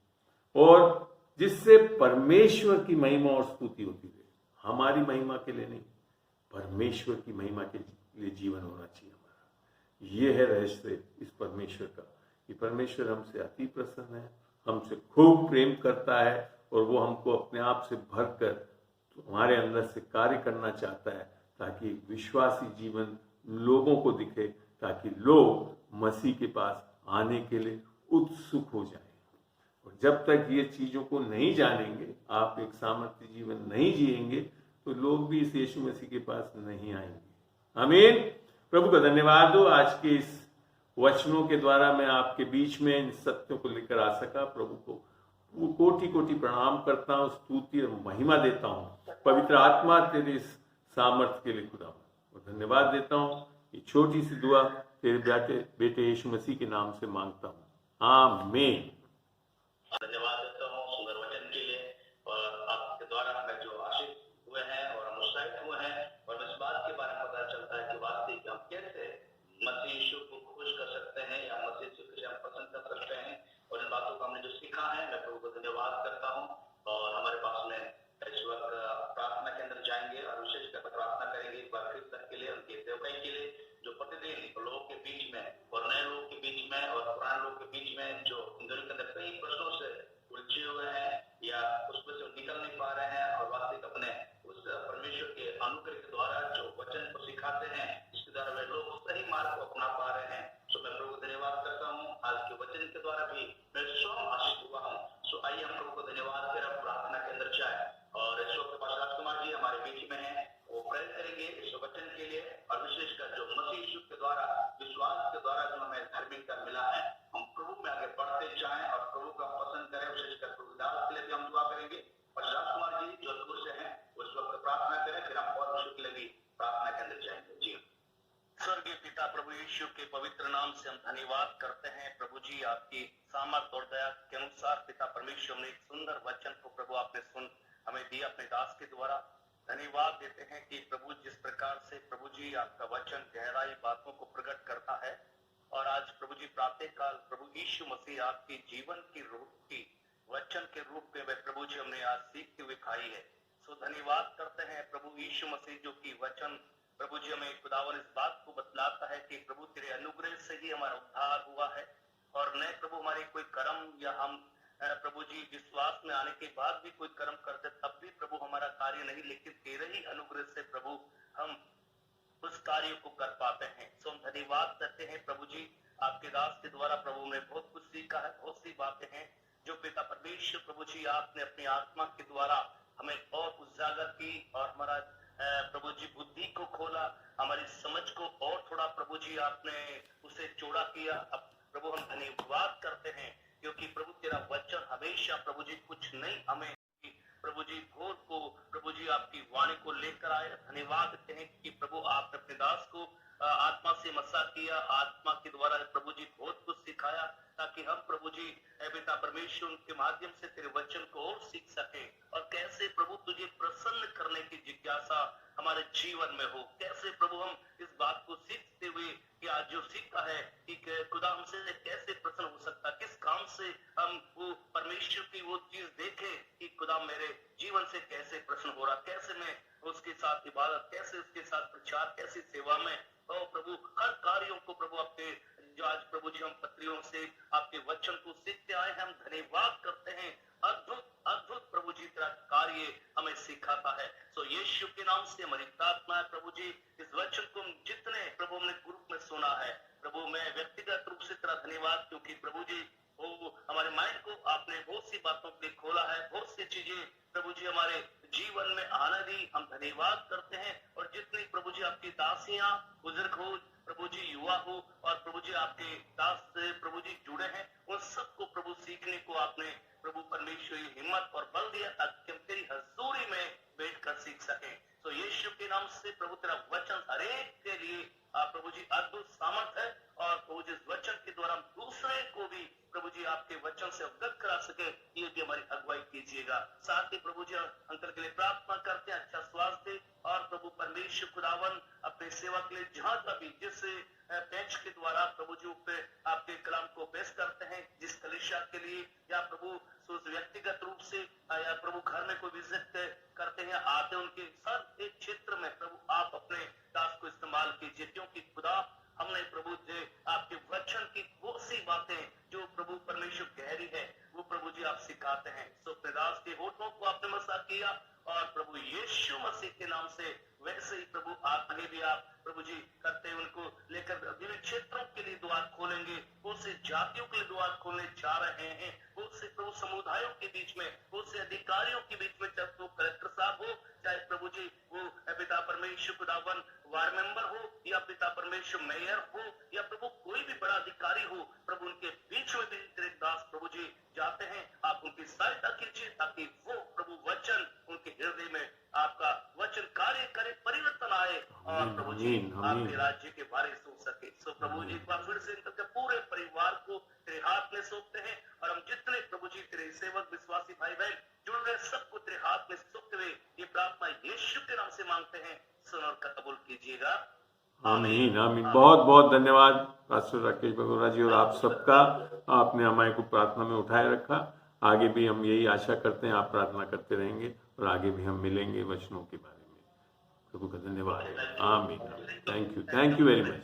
और जिससे परमेश्वर की महिमा और स्तुति होती रहे। हमारी महिमा के लिए नहीं, परमेश्वर की महिमा के लिए जीवन होना चाहिए हमारा। ये है रहस्य इस परमेश्वर का, कि परमेश्वर हमसे अति प्रसन्न है, हमसे खूब प्रेम करता है, और वो हमको अपने आप से भरकर हमारे अंदर से कार्य करना चाहता है, ताकि विश्वासी जीवन लोगों को दिखे, ताकि लोग मसीह के पास आने के लिए उत्सुक हो जाएं। और जब तक ये चीजों को नहीं जानेंगे, आप एक सामर्थ्य जीवन नहीं जिएंगे, तो लोग भी इस यीशु मसीह के पास नहीं आएंगे। आमीन। प्रभु का धन्यवाद हो, आज के इस वचनों के द्वारा मैं आपके बीच में इन सत्यों को लेकर आ सका। प्रभु को कोटि कोटि प्रणाम करता हूँ, स्तुति और महिमा देता हूँ। पवित्र आत्मा तेरे इस सामर्थ्य के लिए खुदा और धन्यवाद देता हूँ। ये छोटी सी दुआ तेरे बेटे यीशु मसीह के नाम से मांगता हूँ, आमीन। धन्यवाद देता हूँ सुंदर वचन के लिए, और आपके द्वारा हमें जो आशीष हुए हैं और हम उत्साहित हुए हैं, और इस बात के बारे में पता चलता है कि वास्तविक हम कैसे मसीह यीशु को खुश कर सकते हैं, या मसीह यीशु को हम पसंद कर सकते हैं। और इन बातों को हमने जो सीखा है, मैं प्रभु को धन्यवाद करता हूँ। और हमारे पास में इस वक्त प्रार्थना के अंदर जाएंगे और विशेषकर प्रार्थना करेंगे एक बार फिर तक के लिए, उनके सेवकाई के लिए, जो प्रतिदिन लोगों के बीच में और नए लोगों के बीच में और पुराने लोगों के बीच में जो इन दोनों के अंदर कई प्रश्नों से उलझे हुए हैं, या उसमें से निकल नहीं पा रहे हैं, और वास्तविक अपने उस परमेश्वर के अनुग्रह के द्वारा जो वचन को सिखाते हैं, इसके द्वारा वे लोग सही मार्ग को अपना पा रहे हैं। सो मैं प्रभु को धन्यवाद करता हूँ। आज के वचन के द्वारा भी मैं स्वयं आशीष हुआ हूँ। सो आइए हम प्रभु को धन्यवाद कर अब प्रार्थना के अंदर जाए। और इस वक्त पास राजकुमार जी हमारे बीच में हैं, वो प्रेयर करेंगे इस वचन के लिए, और विशेषकर जो मसीह यीशु के द्वारा विश्वास के द्वारा जो हमें धार्मिकता मिला है, हम प्रभु में आगे बढ़ते जाएं और प्रभु का पसंद करें। विशेषकर प्रभु दास के लिए भी हम दुआ करेंगे। और राजकुमार जी जो दूर से हैं उस वक्त प्रार्थना करें, फिर हम और विषय के लिए भी प्रार्थना के अंदर जाएंगे। जी स्वर्गीय पिता, प्रभु यीशु के पवित्र नाम से हम धन्यवाद करते हैं। प्रभु जी आपकी सामर्थ्य और दया के अनुसार पिता परमेश्वर ने एक सुंदर वचन को प्रभु आपने सुन हमें दिया अपने दास के द्वारा। धन्यवाद देते हैं कि प्रभु जिस प्रकार से प्रभु जी आपका वचन गहराई बातों को प्रकट करता है, और आज प्रभु जी प्रातः काल प्रभु यीशु मसीह आपकी जीवन की रूप की वचन के रूप में वह प्रभु जी हमने आज सीखते हुए खाई है। सो धन्यवाद करते हैं प्रभु यीशु मसीह जो की वचन प्रभु जी हमें खुदावन इस बात को बतलाता है कि प्रभु तेरे अनुग्रह से ही हमारा उद्धार हुआ है, और न प्रभु हमारे कोई कर्म या हम प्रभु जी विश्वास में आने के बाद भी कोई कर्म करते तब भी प्रभु हमारा कार्य नहीं, लेकिन तेरे ही अनुग्रह से प्रभु हम उस कार्य को कर पाते हैं। सो हम धन्यवाद करते हैं प्रभु जी आपके दास के द्वारा प्रभु ने बहुत कुछ सीखा है, बहुत सी बातें हैं जो पिता परमेश्वर प्रभु जी आपने अपनी आत्मा के द्वारा हमें और उजागर की, और हमारा प्रभु जी बुद्धि को खोला, हमारी समझ को और थोड़ा प्रभु जी आपने उसे चौड़ा किया। अब प्रभु हम धन्यवाद करते हैं क्योंकि प्रभु तेरा वचन हमेशा प्रभु जी कुछ नहीं हमें प्रभु जी घोर को प्रभु जी आपकी वाणी को लेकर आए। धन्यवाद देते हैं कि प्रभु आपने अपने दास को आत्मा से मसा किया, आत्मा के द्वारा प्रभु जी बहुत कुछ सिखाया, ताकि हम प्रभु जी पिता परमेश्वर के माध्यम से तेरे वचन को और सीख सके, और कैसे प्रभु तुझे प्रसन्न करने की जिज्ञासा हमारे जीवन में हो। कैसे प्रभु हम इस बात को सीखते हुए कि आज जो सीखा है कि खुदा हमसे कैसे प्रसन्न हो सकता, किस काम से हम वो परमेश्वर की वो चीज देखे कि खुदा मेरे जीवन से कैसे प्रसन्न हो रहा, कैसे मैं उसके साथ इबादत, कैसे उसके साथ प्रचार, कैसी सेवा में, और प्रभु हर कार्यों को प्रभु आपके जो आज प्रभु जी हम पत्रियों से आपके वचन को सीखते आए हैं, हम धन्यवाद करते हैं। अद्भुत अद्भुत प्रभु जी तेरा कार्य हमें सिखाता है। सो यीशु के नाम से हमारी प्रार्थना है प्रभु जी, इस वचन को जितने प्रभु हमने ग्रुप में सुना है प्रभु, मैं व्यक्तिगत रूप से तेरा धन्यवाद, क्योंकि प्रभु जी वो हमारे माइंड को आपने बहुत सी बातों के लिए खोला है, बहुत सी चीजें प्रभु जी हमारे जीवन में आना दी, हम धन्यवाद करते हैं। और जितनी प्रभु जी आपकी दासियां बुजुर्ग हो, प्रभु जी युवा हो, और प्रभु जी आपके दास से प्रभु जी जुड़े हैं, उन सबको प्रभु सीखने को आपने प्रभु परमेश्वर हिम्मत और बल दिया, ताकि हम तेरी हजूरी में बैठकर सीख सके। तो यीशु के नाम से प्रभु तेरा वचन हरेक के लिए प्रभु जी अद्भुत सामर्थ है, जी इस वचन के द्वारा हम दूसरे को भी प्रभु जी आपके वचन से अवगत करा सके, ये भी हमारी अगुवाई कीजिएगा। साथ ही प्रभु जी अंकल के लिए प्रार्थना करते हैं, अच्छा स्वास्थ्य दे, और प्रभु परमेश्वर खुदावन अपने सेवा के लिए जहां कभी जिस बेंच के द्वारा प्रभु जी पे आपके कलाम को पेश करते हैं, जिस कलीसिया के लिए या प्रभु व्यक्तिगत रूप से या प्रभु घर में कोई विजिट करते हैं, आते उनके हर एक क्षेत्र में प्रभु आप अपने दास को इस्तेमाल कीजिए, क्योंकि खुदा हमने प्रभु जी आपके वचन की वो सी बातें जो प्रभु परमेश्वर गहरी है वो प्रभु जी आप सिखाते हैं। सो दास के होठों को आपने मसा किया, और प्रभु यीशु मसीह के नाम से वैसे ही प्रभु आगे भी आप प्रभु जी करते हैं, उनको लेकर विभिन्न क्षेत्रों के लिए द्वार खोलेंगे, बहुत से जातियों के लिए द्वार खोलने जा रहे हैं, बहुत से प्रभु समुदायों के बीच में, बहुत से अधिकारियों के बीच में, चाहे वो कलेक्टर साहब हो, चाहे प्रभु जी वो पिता परमेश्वर खुदावन वार्ड मेंबर हो, या पिता परमेश्वर मेयर हो, या प्रभु कोई भी बड़ा अधिकारी हो, प्रभु उनके बीच में भी तेरे दास प्रभु जी जाते हैं, आप उनकी सहायता कीजिए ताकि वो प्रभु वचन उनके हृदय में आपका वचन कार्य करे, परिवर्तन आए, और प्रभु जी आपके राज्य के बारे में सोच सके। सो प्रभु जी एक बार फिर से इनके पूरे परिवार को तेरे हाथ में सौंपते हैं, और हम जितने प्रभु जी तेरे सेवक विश्वासी भाई बहन जुड़ रहे सबको तेरे हाथ में सौंपते हुए ये प्रार्थना यीशु के नाम से मांगते हैं, सुन और कबूल कीजिएगा। आमीन आमीन। बहुत बहुत धन्यवाद पास्टर राकेश बगोरा जी और आप सबका, आपने हमारे को प्रार्थना में उठाए रखा। आगे भी हम यही आशा करते हैं आप प्रार्थना करते रहेंगे, और आगे भी हम मिलेंगे वचनों के बारे में। प्रभु का धन्यवाद। आमीन। Thank you very much.